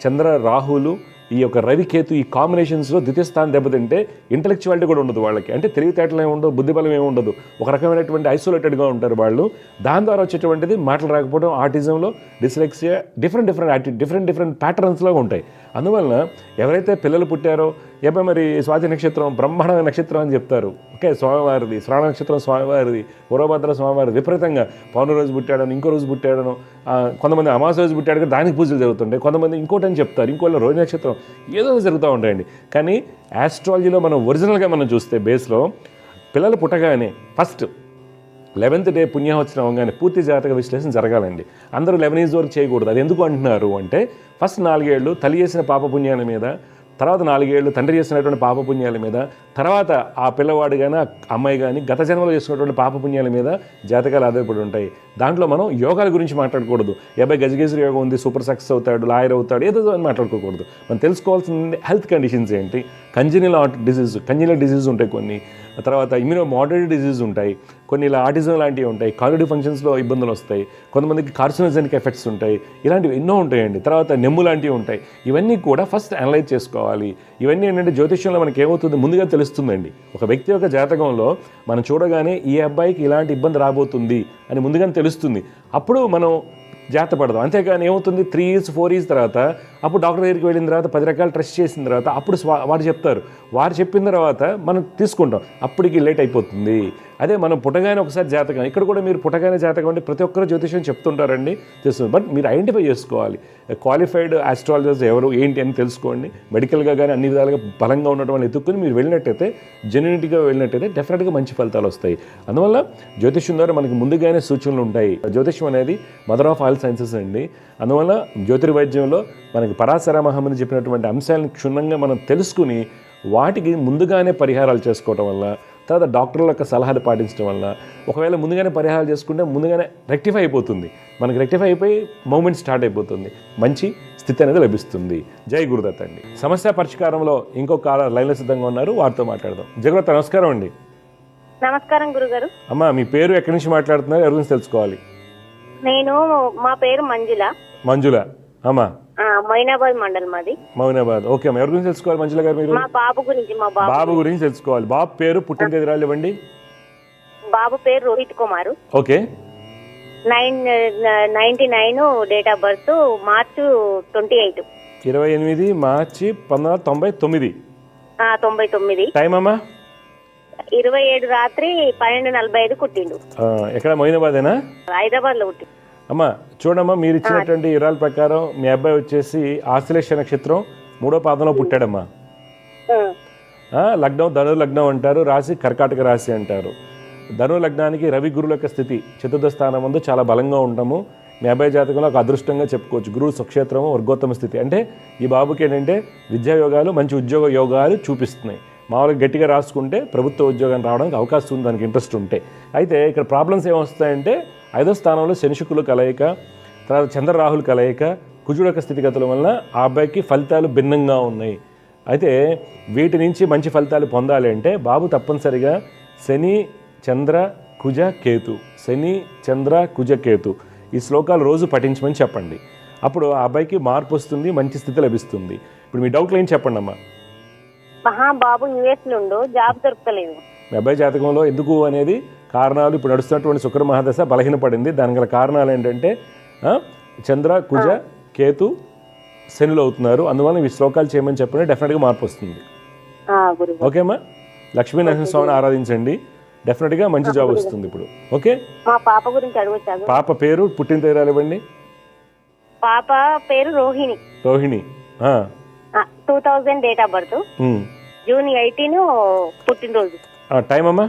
చంద్ర రాహులు, ఈ యొక్క రవికేతు ఈ కాంబినేషన్స్లో ద్వితీయ స్థానం దెబ్బతింటే ఇంటలెక్చువాలిటీ కూడా ఉండదు వాళ్ళకి, అంటే తెలివితేటలు ఏమి ఉండదు, బుద్ధిబలం ఏమి ఉండదు, ఒక రకమైనటువంటి ఐసోలేటెడ్గా ఉంటారు వాళ్ళు. దాని ద్వారా వచ్చేటువంటిది మాటలు రాకపోవడం, ఆటిజంలో డిస్లెక్సియా, డిఫరెంట్ ప్యాటర్న్స్లో ఉంటాయి. అందువలన ఎవరైతే పిల్లలు పుట్టారో, ఏమో మరి స్వాతి నక్షత్రం బ్రహ్మాండ నక్షత్రం అని చెప్తారు, ఓకే, స్వామివారిది, శ్రావణ నక్షత్రం స్వామివారిది, పూర్వభద్ర స్వామివారిది, విపరీతంగా పౌర్ణ రోజు పుట్టాడను, ఇంకో రోజు పుట్టాడను, కొంతమంది అమాస రోజు పుట్టాడు దానికి పూజలు జరుగుతుంటాయి, కొంతమంది ఇంకోటని చెప్తారు, ఇంకోళ్ళు రోజు నక్షత్రం, ఏదో జరుగుతూ ఉంటాయండి. కానీ ఆస్ట్రాలజీలో మనం ఒరిజినల్గా మనం చూస్తే బేస్లో పిల్లలు పుట్టగానే ఫస్ట్ 11th డే పుణ్యవచనం అవగానే పూర్తి జాతక విశ్లేషణ జరగాలండి. అందరూ 11 ఏజ్ వరకు చేయకూడదు. అది ఎందుకు అంటున్నారు అంటే, ఫస్ట్ 4 ఏళ్ళు తల్లి చేసిన పాపపుణ్యాల మీద, తర్వాత 4 ఏళ్ళు తండ్రి చేసినటువంటి పాపపుణ్యాల మీద, తర్వాత ఆ పిల్లవాడు కానీ ఆ అమ్మాయి కానీ గత జన్మలో చేసుకున్నటువంటి పాపపుణ్యాల మీద జాతకాలు ఆధారపడి ఉంటాయి. దాంట్లో మనం యోగాల గురించి మాట్లాడకూడదు. అబ్బాయి గజగేశ్వరి యోగం ఉంది, సూపర్ సక్సెస్ అవుతాడు, లాయర్ అవుతాడు, ఏదో అని మాట్లాడుకోకూడదు. మనం తెలుసుకోవాల్సింది హెల్త్ కండిషన్స్ ఏంటి, కంజనిటల్ డిసీజ్ ఉంటాయి కొన్ని, తర్వాత ఇమ్యూనో మోడరేట్ డిసీజ్ ఉంటాయి కొన్ని, ఇలా ఆటిజం లాంటివి ఉంటాయి, కాగ్నిటివ్ ఫంక్షన్స్లో ఇబ్బందులు వస్తాయి, కొంతమందికి కార్సినోజెనిక్ ఎఫెక్ట్స్ ఉంటాయి, ఇలాంటివి ఎన్నో ఉంటాయండి. తర్వాత నెమ్ము లాంటివి ఉంటాయి. ఇవన్నీ కూడా ఫస్ట్ అనలైజ్ చేసుకోవాలి. ఇవన్నీ ఏంటంటే జ్యోతిష్యంలో మనకి ఏమవుతుంది ముందుగా తెలుస్తుందండి. ఒక వ్యక్తి యొక్క జాతకంలో మనం చూడగానే ఈ అబ్బాయికి ఇలాంటి ఇబ్బంది రాబోతుంది అని ముందుగానే తెలుస్తుంది. అప్పుడు మనం జాగ్రత్త పడదాం. అంతేగాని ఏమవుతుంది 3 years 4 years తర్వాత అప్పుడు డాక్టర్ దగ్గరికి వెళ్ళిన తర్వాత 10 రకాలు టెస్ట్ చేసిన తర్వాత అప్పుడు వారు చెప్తారు, వారు చెప్పిన తర్వాత మనం తీసుకుంటాం, అప్పటికి లేట్ అయిపోతుంది. అదే మనం పుట్టగానే ఒకసారి జాతకం, ఇక్కడ కూడా మీరు పుట్టగానే జాతకం అంటే ప్రతి ఒక్కరు జ్యోతిష్యం చెప్తుంటారండి, చేస్తుంది. బట్ మీరు ఐడెంటిఫై చేసుకోవాలి క్వాలిఫైడ్ ఆస్ట్రాలజర్స్ ఎవరు ఏంటి అని తెలుసుకోండి. మెడికల్గా కానీ అన్ని విధాలుగా బలంగా ఉండటం వల్ల ఎత్తుక్కుని మీరు వెళ్ళినట్టయితే, జెన్యునిటీగా వెళ్ళినట్టయితే డెఫినెట్గా మంచి ఫలితాలు వస్తాయి. అందువల్ల జ్యోతిష్యం ద్వారా మనకి ముందుగానే సూచనలు ఉంటాయి. జ్యోతిష్యం అనేది మదర్ ఆఫ్ ఆల్ సైన్సెస్ అండి. అందువల్ల జ్యోతిర్వైద్యంలో మనకి పరాశర మహమ్మని చెప్పినటువంటి అంశాలను క్షుణ్ణంగా మనం తెలుసుకుని వాటికి ముందుగానే పరిహారాలు చేసుకోవటం వల్ల, తర్వాత డాక్టర్ల యొక్క సలహాలు పాటించడం వల్ల, ఒకవేళ ముందుగానే పరిహారాలు చేసుకుంటే ముందుగానే రెక్టిఫై అయిపోతుంది, మనకి రెక్టిఫై అయిపోయి మూమెంట్ స్టార్ట్ అయిపోతుంది, మంచి స్థితి అనేది లభిస్తుంది. జై గురుదత్త అండి. సమస్య పరిష్కారంలో ఇంకొక కాలర్ లైన్లో సిద్ధంగా ఉన్నారు, వారితో మాట్లాడదాం. జగదత్త నమస్కారం అండి. నమస్కారం గురుగారు. అమ్మా మీ పేరు, ఎక్కడి నుంచి మాట్లాడుతున్నారు, ఎవరి గురించి తెలుసుకోవాలి? మా పేరు మంజుల. మంజుల అమ్మా, మైనాబాద్ మండల్ మాది. మౌనాబాద్. ఓకే అమ్మా, ఎవరి గురించి తెలుసుకోవాలి మంజుల గారు? మీరు మా బాబు గురించి. బాబు గురించి తెలుసుకోవాలి. బాబు పేరు, పుట్టిన తేదీ ఇవ్వండి. బాబు పేరు Rohit Kumar. Okay. 99 date of birth, March 28. 28 March 1999. 99. Time అమ్మా? 27 రాత్రి 12:45 పుట్టిండు. ఎక్కడ? మౌనాబాదేనా? హైదరాబాద్ లో పుట్టిండు. అమ్మా చూడమ్మా, మీరు ఇచ్చినటువంటి వివరాల ప్రకారం మీ అబ్బాయి వచ్చేసి ఆశ్లేష నక్షత్రం 3వ పాదంలో పుట్టాడమ్మా. లగ్నం ధను లగ్నం అంటారు, రాశి కర్కాటక రాశి అంటారు. ధను లగ్నానికి రవి గురువుల యొక్క స్థితి చతుర్థ స్థానం ముందు చాలా బలంగా ఉంటాము. మీ అబ్బాయి జాతకంలో ఒక అదృష్టంగా చెప్పుకోవచ్చు. గురువు స్వక్షేత్రము వర్గోత్తమ స్థితి అంటే ఈ బాబుకి ఏంటంటే విద్యా యోగాలు, మంచి ఉద్యోగ యోగాలు చూపిస్తున్నాయి. మామూలుగా గట్టిగా రాసుకుంటే ప్రభుత్వ ఉద్యోగం రావడానికి అవకాశం ఉంది, దానికి ఇంట్రెస్ట్ ఉంటే. అయితే ఇక్కడ ప్రాబ్లమ్స్ ఏమొస్తాయంటే 5వ స్థానంలో శని శుక్రుల కలయిక, తర్వాత చంద్రరాహుల కలయిక, కుజుడు యొక్క స్థితిగతుల వలన ఆ అబ్బాయికి ఫలితాలు భిన్నంగా ఉన్నాయి. అయితే వీటి నుంచి మంచి ఫలితాలు పొందాలి అంటే బాబు తప్పనిసరిగా శని చంద్ర కుజ కేతు, శని చంద్ర కుజ కేతు ఈ శ్లోకాలు రోజు పఠించమని చెప్పండి. అప్పుడు ఆ అబ్బాయికి మార్పు వస్తుంది, మంచి స్థితి లభిస్తుంది. ఇప్పుడు మీ డౌట్లు ఏం చెప్పండి అమ్మా. బాబు యుఎస్ నుండి జాబ్ దొరకలేదు. మీ అబ్బాయి జాతకంలో ఎందుకు అనేది కారణాలు, ఇప్పుడు నడుస్తున్నటువంటి శుక్ర మహాదశ బలహీనపడింది. దానికి గల కారణాలు ఏంటంటే చంద్ర కుజ కేతు శనిలో అవుతున్నారు. అందువల్ల ఈ శ్లోకాలు చేయమని చెప్పండి, డెఫినెట్గా మార్పు వస్తుంది. ఓకే అమ్మా, లక్ష్మీ నరసింహస్వామిని ఆరాధించండి, డెఫినెట్గా మంచి జాబ్ వస్తుంది. ఇప్పుడు ఓకే. మా పాప గురించి అడగొచ్చా? పాప పేరు, పుట్టిన తేదీ ఇవ్వండి. పాప పేరు Rohini. Rohini. 2000 date of birth, June 18 పుట్టినరోజు. టైం అమ్మా?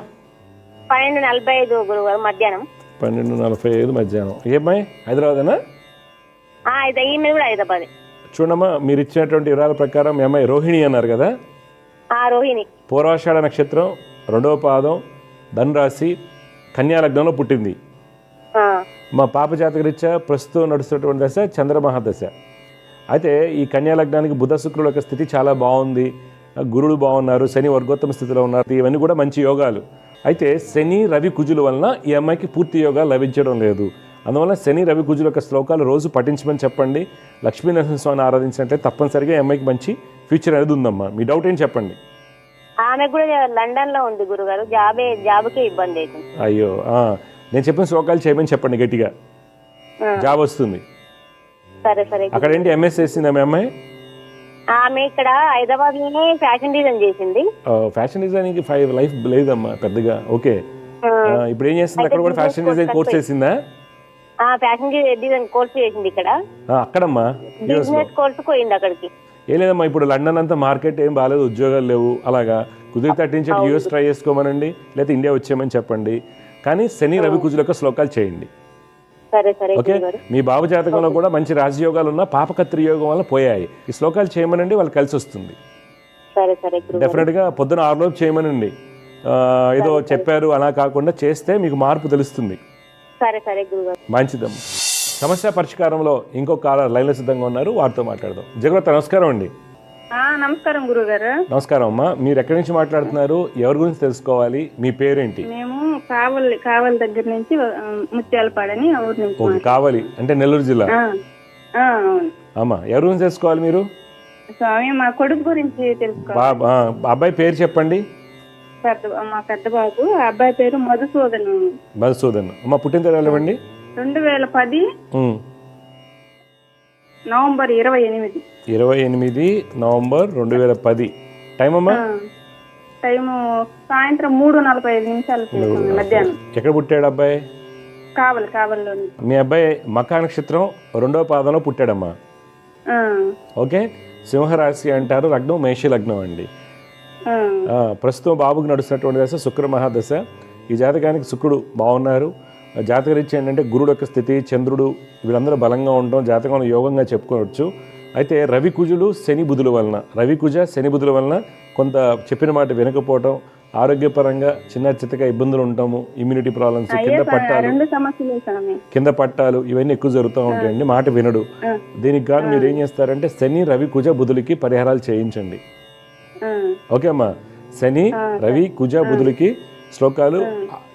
12:45 గురుగారు మధ్యాహ్నం. 12:45 మధ్యాహ్నం. ఏమ్మాయి హైదరాబాదేనా? ఇది ఈమె కూడా హైదరాబాద్. చూడమ్మా, మీరు ఇచ్చినటువంటి వివరాల ప్రకారం మీ అమ్మాయి రోహిణి అన్నారు కదా? రోహిణి. పూర్వాషాఢ నక్షత్రం, 2వ పాదం, ధనురాశి, కన్యా లగ్నంలో పుట్టింది. మా పాప జాతకరీత్యా ప్రస్తుతం నడుస్తున్నటువంటి దశ చంద్రమహాదశ. అయితే ఈ కన్యా లగ్నానికి బుధ శుక్రుల యొక్క స్థితి చాలా బాగుంది, గురుడు బాగున్నారు, శని వర్గోత్తమ స్థితిలో ఉన్నారు, ఇవన్నీ కూడా మంచి యోగాలు. అయితే శని రవి కుజుల వలన ఈ అమ్మాయికి పూర్తి యోగాలు లభించడం లేదు. అందువల్ల శని రవి కుజుల యొక్క శ్లోకాలు రోజు పఠించమని చెప్పండి. లక్ష్మీ నరసింహస్వామిని ఆరాధించినట్లయితే తప్పనిసరిగా ఈ అమ్మాయికి మంచి ఫ్యూచర్ అనేది ఉందమ్మా. మీ డౌట్ ఏంటి చెప్పండి. ఆమె కూడా లండన్ లో ఉంది గురుగారు, జాబ్కే ఇబ్బంది అవుతుంది. అయ్యో, నేను చెప్పిన శ్లోకాలు చేయమని చెప్పండి గట్టిగా, జాబ్ వస్తుంది. సరే సరే. అక్కడ ఏంటి ఎంఎస్ చేసిందా మీ అమ్మాయి? ఆమె ఇక్కడ హైదరాబాద్ లోనే ఫ్యాషన్ డిజైన్ చేసింది. ఫ్యాషన్ డిజైనింగ్ లైఫ్ లేదమ్మా పెద్దగా. ఓకే, ఇప్పుడు ఏం చేస్తుంది? అక్కడ కూడా ఫ్యాషన్ డిజైన్ కోర్స్ చేసిందా? ఫ్యాషన్ డిజైన్ కోర్స్ చేసింది ఇక్కడ. అక్కడమ్మా బిజినెస్ కోర్స్ పోయింది అక్కడికి. ఏం లేదమ్మా, ఇప్పుడు లండన్ అంతా మార్కెట్ ఏం బాగాలేదు, ఉద్యోగాలు లేవు. అలాగా కుదిరితే అట్టించి యూఎస్ ట్రై చేసుకోమనండి, లేకపోతే ఇండియా వచ్చేయమని చెప్పండి. కానీ శని రవి కుజుల యొక్క శ్లోకాలు చేయండి. ఓకే, మీ బాబు జాతకంలో కూడా మంచి రాజయోగాలు ఉన్నా పాపకత్రి యోగం వల్ల పోయాయి. ఈ శ్లోకాలు చేయమనండి, వాళ్ళు కలిసి వస్తుంది. డెఫినెట్ గా పొద్దున 6 లోపు చేయమనండి. ఏదో చెప్పారు అలా కాకుండా చేస్తే మీకు మార్పు తెలుస్తుంది. మంచిదమ్మా. సమస్య పరిష్కారంలో ఇంకో కాలర్ లైన్లో సిద్ధంగా ఉన్నారు, వారితో మాట్లాడదాం. జగవత నమస్కారం అండి. నమస్కారం గురుగారు. నమస్కారం అమ్మా. మీరు ఎక్కడి నుంచి మాట్లాడుతున్నారు? ఎవరి గురించి తెలుసుకోవాలి? మీ పేరేంటి? మేము కావలి దగ్గర నుంచి ముత్యాలపాడని ఊరు నుంచి. ఓకే, కావలి అంటే నెల్లూరు జిల్లా. అవును అమ్మా, ఎవరి గురించి తెలుసుకోవాలి మీరు? స్వామి, మా కొడుకు గురించి తెలుసుకోవాలి. అబ్బాయి పేరు చెప్పండి. మా పెద్ద బాబు, అబ్బాయి పేరు మధుసూదన్. మధుసూదన్. అమ్మ, పుట్టిన తేదీ ఇవ్వండి. 2010 నవంబర్ 28 నవంబర్ 2010. టైం అమ్మా? టైము సాయంత్రం 3:45 మధ్యాహ్నం. ఎక్కడ పుట్టాడు అబ్బాయి? కావలిలో. మీ అబ్బాయి మకా నక్షత్రం 2వ పాదంలో పుట్టాడమ్మా. ఓకే, సింహరాశి అంటారు, లగ్నం మేష లగ్నం అండి. ప్రస్తుతం బాబుకి నడుస్తున్నటువంటి దశ శుక్ర మహాదశ. ఈ జాతకానికి శుక్రుడు బాగున్నారు. జాతకరీత్యా ఏంటంటే గురుడు యొక్క స్థితి, చంద్రుడు, వీళ్ళందరూ బలంగా ఉండడం జాతకంలో యోగంగా చెప్పుకోవచ్చు. అయితే రవి కుజులు శని బుధుల వలన, రవి కుజ శని బుధుల వలన కొంత చెప్పిన మాట వినకపోవటం, ఆరోగ్యపరంగా చిన్నగా ఇబ్బందులు ఉంటాము, ఇమ్యూనిటీ ప్రాబ్లమ్స్, కింద పట్టాలు ఇవన్నీ ఎక్కువ జరుగుతూ ఉంటాయండి. మాట వినడు. దీనికి గాను మీరు ఏం చేస్తారంటే శని రవి కుజ బుధులకి పరిహారాలు చేయించండి. ఓకే అమ్మా, శని రవి కుజ బుధులకి శ్లోకాలు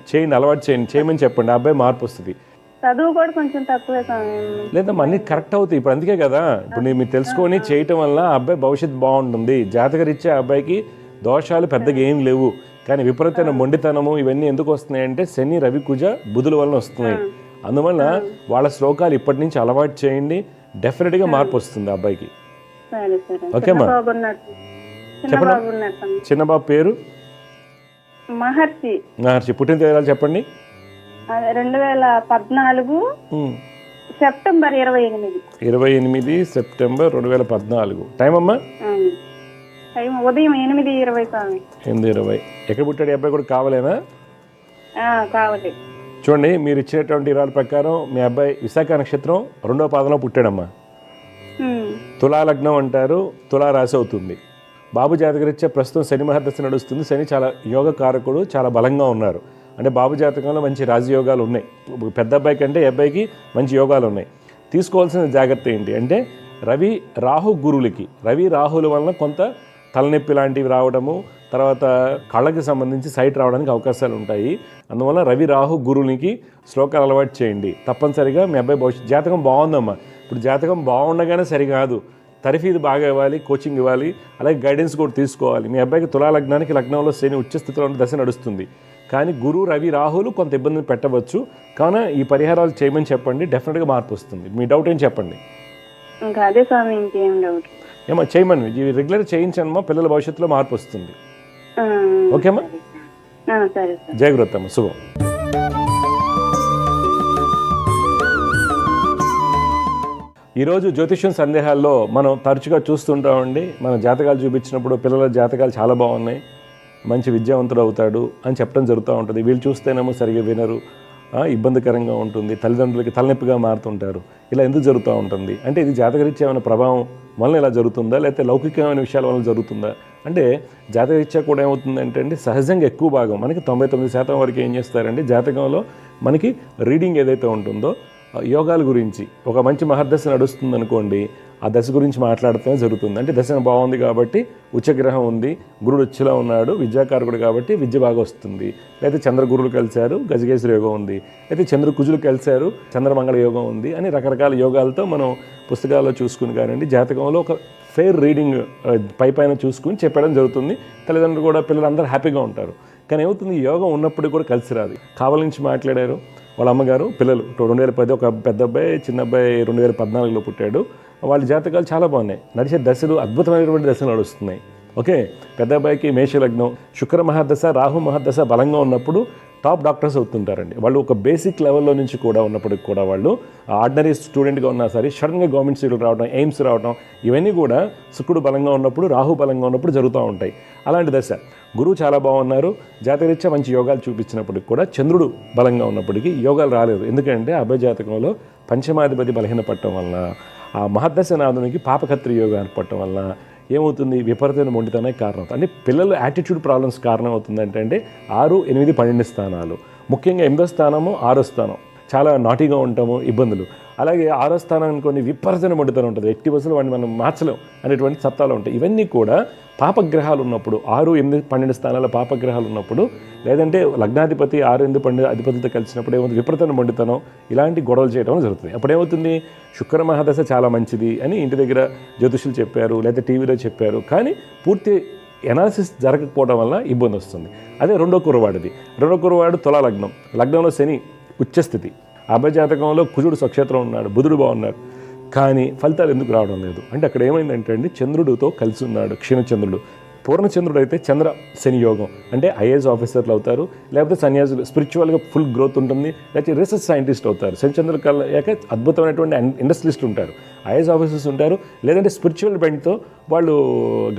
చేయండి, అలవాటు చేయండి, చేయమని చెప్పండి. అబ్బాయి మార్పు వస్తుంది. చదువు కూడా కొంచెం తక్కువే. లేదమ్మా, అన్ని కరెక్ట్ అవుతాయి. ఇప్పుడు అందుకే కదా, ఇప్పుడు మీరు తెలుసుకొని చేయటం వల్ల అబ్బాయి భవిష్యత్తు బాగుంటుంది. జాతకరీత్యా అబ్బాయికి దోషాలు పెద్దగా ఏం లేవు, కానీ విపరీతమైన మొండితనము ఇవన్నీ ఎందుకు వస్తున్నాయంటే శని రవి కుజ బుధుల వలన వస్తున్నాయి. అందువల్ల వాళ్ళ శ్లోకాలు ఇప్పటి నుంచి అలవాటు చేయండి, డెఫినెట్గా మార్పు వస్తుంది అబ్బాయికి. ఓకేమ్మా, చెప్పండి. చిన్నబాబు పేరు మహర్షి. పుట్టిన తేదీ చెప్పండి. 2014 సెప్టెంబర్ 28 సెప్టెంబర్ 2014. టైం అమ్మా? ఉదయం 8:20. 8:20. ఎక్కడ పుట్టాడు అబ్బాయి? కూడా కావాలేనా? కావాలి. చూడండి, మీరు ఇచ్చినటువంటి వివరాల ప్రకారం మీ అబ్బాయి విశాఖ నక్షత్రం 2వ పాదంలో పుట్టాడమ్మా. తులా లగ్నం అంటారు, తులా రాశి అవుతుంది. బాబు జాతకరీత్యా ప్రస్తుతం శని మహర్దశ నడుస్తుంది. శని చాలా యోగ కారకుడు, చాలా బలంగా ఉన్నారు. అంటే బాబు జాతకంలో మంచి రాజయోగాలు ఉన్నాయి. పెద్ద అబ్బాయి కంటే ఈ అబ్బాయికి మంచి యోగాలు ఉన్నాయి. తీసుకోవాల్సిన జాగ్రత్త ఏంటి అంటే రవి రాహు గురువులకి, రవి రాహుల వలన కొంత తలనొప్పి లాంటివి రావడము, తర్వాత కళ్ళకి సంబంధించి సైట్ రావడానికి అవకాశాలు ఉంటాయి. అందువల్ల రవి రాహు గురువునికి శ్లోకాలు అలవాటు చేయండి తప్పనిసరిగా. మీ అబ్బాయి భవిష్యత్ జాతకం బాగుందమ్మా. ఇప్పుడు జాతకం బాగుండగానే సరికాదు, తరఫీదు బాగా ఇవ్వాలి, కోచింగ్ ఇవ్వాలి, అలాగే గైడెన్స్ కూడా తీసుకోవాలి. మీ అబ్బాయికి తులా లగ్నానికి లగ్నంలో శని ఉచ్చస్థితిలో ఉన్న దశ నడుస్తుంది. కానీ గురు రవి రాహులు కొంత ఇబ్బందిని పెట్టవచ్చు. కావున ఈ పరిహారాలు చేయమని చెప్పండి, డెఫినెట్గా మార్పు వస్తుంది. మీ డౌట్ ఏం చెప్పండి. ఇంకా అదే స్వామి, ఇంకేం డౌట్ ఏమో చేయమని ఇవి రెగ్యులర్ చేయించమ్మా, పిల్లల భవిష్యత్తులో మార్పు వస్తుంది. ఓకేమ్మా, జయగురత్తమ్మ, శుభం. ఈరోజు జ్యోతిష్యం సందేహాల్లో మనం తరచుగా చూస్తుంటామండి. మన జాతకాలు చూపించినప్పుడు పిల్లల జాతకాలు చాలా బాగున్నాయి, మంచి విద్యావంతుడు అవుతాడు అని చెప్పడం జరుగుతూ ఉంటుంది. వీళ్ళు చూస్తేనేమో సరిగా వినరు, ఇబ్బందికరంగా ఉంటుంది, తల్లిదండ్రులకి తలనొప్పిగా మారుతుంటారు. ఇలా ఎందుకు జరుగుతూ ఉంటుంది అంటే ఇది జాతకరీత్యా ఏమైనా ప్రభావం వలన ఇలా జరుగుతుందా, లేకపోతే లౌకికమైన విషయాల వల్ల జరుగుతుందా అంటే జాతకరీత్యా కూడా ఏమవుతుందంటే అండి, సహజంగా ఎక్కువ భాగం మనకి 99% వరకు ఏం చేస్తారంటే జాతకంలో మనకి రీడింగ్ ఏదైతే ఉంటుందో యోగాల గురించి ఒక మంచి మహర్దశ నడుస్తుంది అనుకోండి, ఆ దశ గురించి మాట్లాడటమే జరుగుతుంది. అంటే దశ బాగుంది కాబట్టి ఉచ్చగ్రహం ఉంది, గురుడు ఉచ్చలా ఉన్నాడు, విద్యాకారకుడు కాబట్టి విద్య బాగా వస్తుంది. లేకపోతే చంద్రగురులు కలిశారు, గజకేశ్వర యోగం ఉంది, అయితే చంద్రకుజులు కలిశారు, చంద్రమంగళ యోగం ఉంది అని రకరకాల యోగాలతో మనం పుస్తకాల్లో చూసుకుని కానివ్వండి జాతకంలో ఒక ఫెయిర్ రీడింగ్ పైన చూసుకుని చెప్పడం జరుగుతుంది. తల్లిదండ్రులు కూడా పిల్లలందరూ హ్యాపీగా ఉంటారు. కానీ ఏమవుతుంది, యోగం ఉన్నప్పుడు కూడా కలిసి రాదు. కావాల నుంచి మాట్లాడారు వాళ్ళ అమ్మగారు, పిల్లలు 2010 ఒక పెద్ద అబ్బాయి, చిన్న అబ్బాయి 2014లో పుట్టాడు. వాళ్ళ జాతకాలు చాలా బాగున్నాయి, నడిచే దశలు అద్భుతమైనటువంటి దశలు నడుస్తున్నాయి. ఓకే, పెద్ద అబ్బాయికి మేషలగ్నం, శుక్ర మహాదశ, రాహు మహాదశ బలంగా ఉన్నప్పుడు టాప్ డాక్టర్స్ అవుతుంటారండి. వాళ్ళు ఒక బేసిక్ లెవెల్లో నుంచి కూడా ఉన్నప్పటికి కూడా వాళ్ళు ఆర్డినరీ స్టూడెంట్గా ఉన్నా సరే సడన్గా గవర్నమెంట్ సీట్లు రావడం, ఎయిమ్స్ రావడం, ఇవన్నీ కూడా శుక్రుడు బలంగా ఉన్నప్పుడు, రాహు బలంగా ఉన్నప్పుడు జరుగుతూ ఉంటాయి. అలాంటి దశ గురువు చాలా బాగున్నారు, జాతకరీత్యా మంచి యోగాలు చూపించినప్పటికి కూడా చంద్రుడు బలంగా ఉన్నప్పటికీ యోగాలు రాలేదు. ఎందుకంటే అభయ జాతకంలో పంచమాధిపతి బలహీనపడటం వలన, ఆ మహర్దశ నాథునికి పాపకత్రి యోగం ఏర్పడటం వలన ఏమవుతుంది, విపరీతమైన మొండితనానికి కారణం అవుతుంది. అంటే పిల్లల యాటిట్యూడ్ ప్రాబ్లమ్స్ కారణం అవుతుంది. అంటే 6, 8, 12 స్థానాలు, ముఖ్యంగా 8వ స్థానము, 6వ స్థానం చాలా నాటీగా ఉంటాము, ఇబ్బందులు. అలాగే 6వ స్థానం అనుకోని విపరీతమైన మొండితనం ఉంటుంది, ఎట్టి బస్సులు వాడిని మనం మార్చలేం అనేటువంటి సత్తాలు ఉంటాయి. ఇవన్నీ కూడా పాపగ్రహాలు ఉన్నప్పుడు, 6, 8, 12 స్థానాల పాపగ్రహాలు ఉన్నప్పుడు, లేదంటే లగ్నాధిపతి 6, 8, 12 అధిపతులతో కలిసినప్పుడు ఏమవుతుంది, విపరీతమైన మొండితనం, ఇలాంటి గొడవలు చేయడం జరుగుతుంది. అప్పుడు ఏమవుతుంది, శుక్ర మహాదశ చాలా మంచిది అని ఇంటి దగ్గర జ్యోతిషులు చెప్పారు, లేదా టీవీలో చెప్పారు, కానీ పూర్తి ఎనాలిసిస్ జరగకపోవడం వల్ల ఇబ్బంది వస్తుంది. అదే రెండో కురవాడు తులా లగ్నం, లగ్నంలో శని ఉచ్చస్థితి, అభయజాతకంలో కుజుడు స్వక్షేత్రం ఉన్నాడు, బుధుడు బాగున్నాడు, కానీ ఫలితాలు ఎందుకు రావడం లేదు అంటే అక్కడ ఏమైందంటే అండి, చంద్రుడితో కలిసి ఉన్నాడు క్షీణచంద్రుడు. పూర్ణచంద్రుడు అయితే చంద్ర శని యోగం, అంటే ఐఏఎస్ ఆఫీసర్లు అవుతారు, లేకపోతే సన్యాసులు, స్పిరిచువల్గా ఫుల్ గ్రోత్ ఉంటుంది, లేకపోతే రీసెర్చ్ సైంటిస్ట్ అవుతారు. శనిచంద్రుడు కలయాక అద్భుతమైనటువంటి ఇండస్ట్రియలిస్ట్ ఉంటారు, ఐఏఎస్ ఆఫీసర్స్ ఉంటారు, లేదంటే స్పిరిచువల్ బెండ్తో వాళ్ళు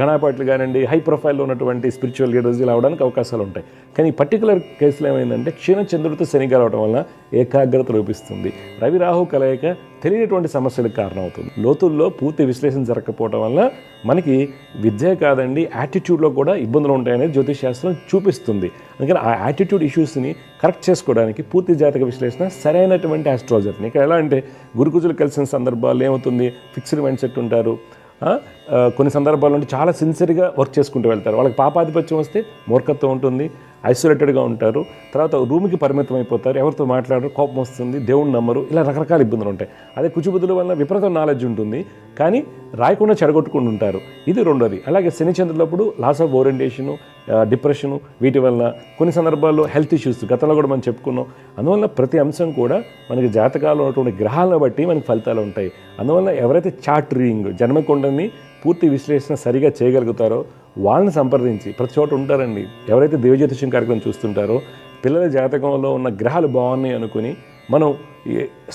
గణాపాట్లు కానివ్వండి, హై ప్రొఫైల్లో ఉన్నటువంటి స్పిరిచువల్ లీడర్స్ ఇలా అవడానికి అవకాశాలు ఉంటాయి. కానీ ఈ పర్టికులర్ కేసులో ఏమైందంటే క్షీణచంద్రుడితో శని కలవడం వల్ల ఏకాగ్రత లోపిస్తుంది, రవి రాహు కలయిక తెలియనటువంటి సమస్యలకు కారణమవుతుంది. లోతుల్లో పూర్తి విశ్లేషణ జరగకపోవడం వల్ల మనకి విద్య కాదండి యాటిట్యూడ్లో కూడా ఇబ్బందులు ఉంటాయనేది జ్యోతిష్ శాస్త్రం చూపిస్తుంది. అందుకని ఆ యాటిట్యూడ్ ఇష్యూస్ని కరెక్ట్ చేసుకోవడానికి పూర్తి జాతక విశ్లేషణ సరైనటువంటి ఆస్ట్రాలజర్ని. ఇక్కడ ఎలా అంటే గురుకుజులు కలిసిన సందర్భాల్లో ఏమవుతుంది, ఫిక్స్డ్ మైండ్ సెట్ ఉంటారు, కొన్ని సందర్భాల్లో చాలా సిన్సియర్గా వర్క్ చేసుకుంటూ వెళ్తారు. వాళ్ళకి పాపాధిపత్యం వస్తే మూర్ఖత్వం ఉంటుంది, ఐసోలేటెడ్గా ఉంటారు, తర్వాత రూమ్కి పరిమితం అయిపోతారు, ఎవరితో మాట్లాడరు, కోపం వస్తుంది, దేవుణ్ణి నమ్మరు, ఇలా రకరకాల ఇబ్బందులు ఉంటాయి. అదే కుచుబుద్ధుల వల్ల విపరీతం నాలెడ్జ్ ఉంటుంది, కానీ రాయకుండా చెడగొట్టుకుంటూ ఉంటారు. ఇది రెండోది. అలాగే శనిచంద్రులప్పుడు లాస్ ఆఫ్ ఓరియంటేషను, డిప్రెషను, వీటి వల్ల కొన్ని సందర్భాల్లో హెల్త్ ఇష్యూస్ గతంలో కూడా మనం చెప్పుకున్నాం. అందువల్ల ప్రతి అంశం కూడా మనకి జాతకాలు ఉన్నటువంటి గ్రహాలను బట్టి మనకి ఫలితాలు ఉంటాయి. అందువల్ల ఎవరైతే చార్ట్ రీడింగ్ జన్మకొండని పూర్తి విశ్లేషణ సరిగా చేయగలుగుతారో వాళ్ళని సంప్రదించి, ప్రతి చోట ఉంటారండి ఎవరైతే దేవజ్యోతిష్యం కార్యక్రమం చూస్తుంటారో, పిల్లల జాతకంలో ఉన్న గ్రహాలు బాగున్నాయి అనుకుని మనం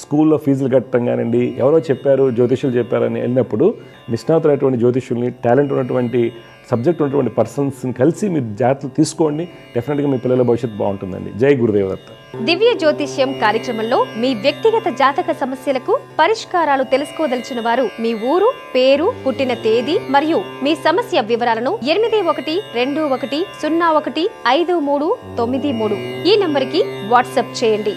స్కూల్లో ఫీజులు కట్టడం కానివ్వండి, ఎవరో చెప్పారు జ్యోతిష్యులు చెప్పారని వెళ్ళినప్పుడు నిష్ణాతులైనటువంటి జ్యోతిష్యుల్ని, టాలెంట్ ఉన్నటువంటి సబ్జెక్ట్ ఉన్నటువంటి పర్సన్స్ని కలిసి మీరు జాగ్రత్తలు తీసుకోండి. డెఫినెట్గా మీ పిల్లల భవిష్యత్తు బాగుంటుందండి. జై గురుదేవదత్త. దివ్య జ్యోతిష్యం కార్యక్రమంలో మీ వ్యక్తిగత జాతక సమస్యలకు పరిష్కారాలు తెలుసుకోదలిచిన వారు మీ ఊరు, పేరు, పుట్టిన తేదీ మరియు మీ సమస్య వివరాలను 8121015393 ఈ నంబర్కి వాట్సాప్ చేయండి.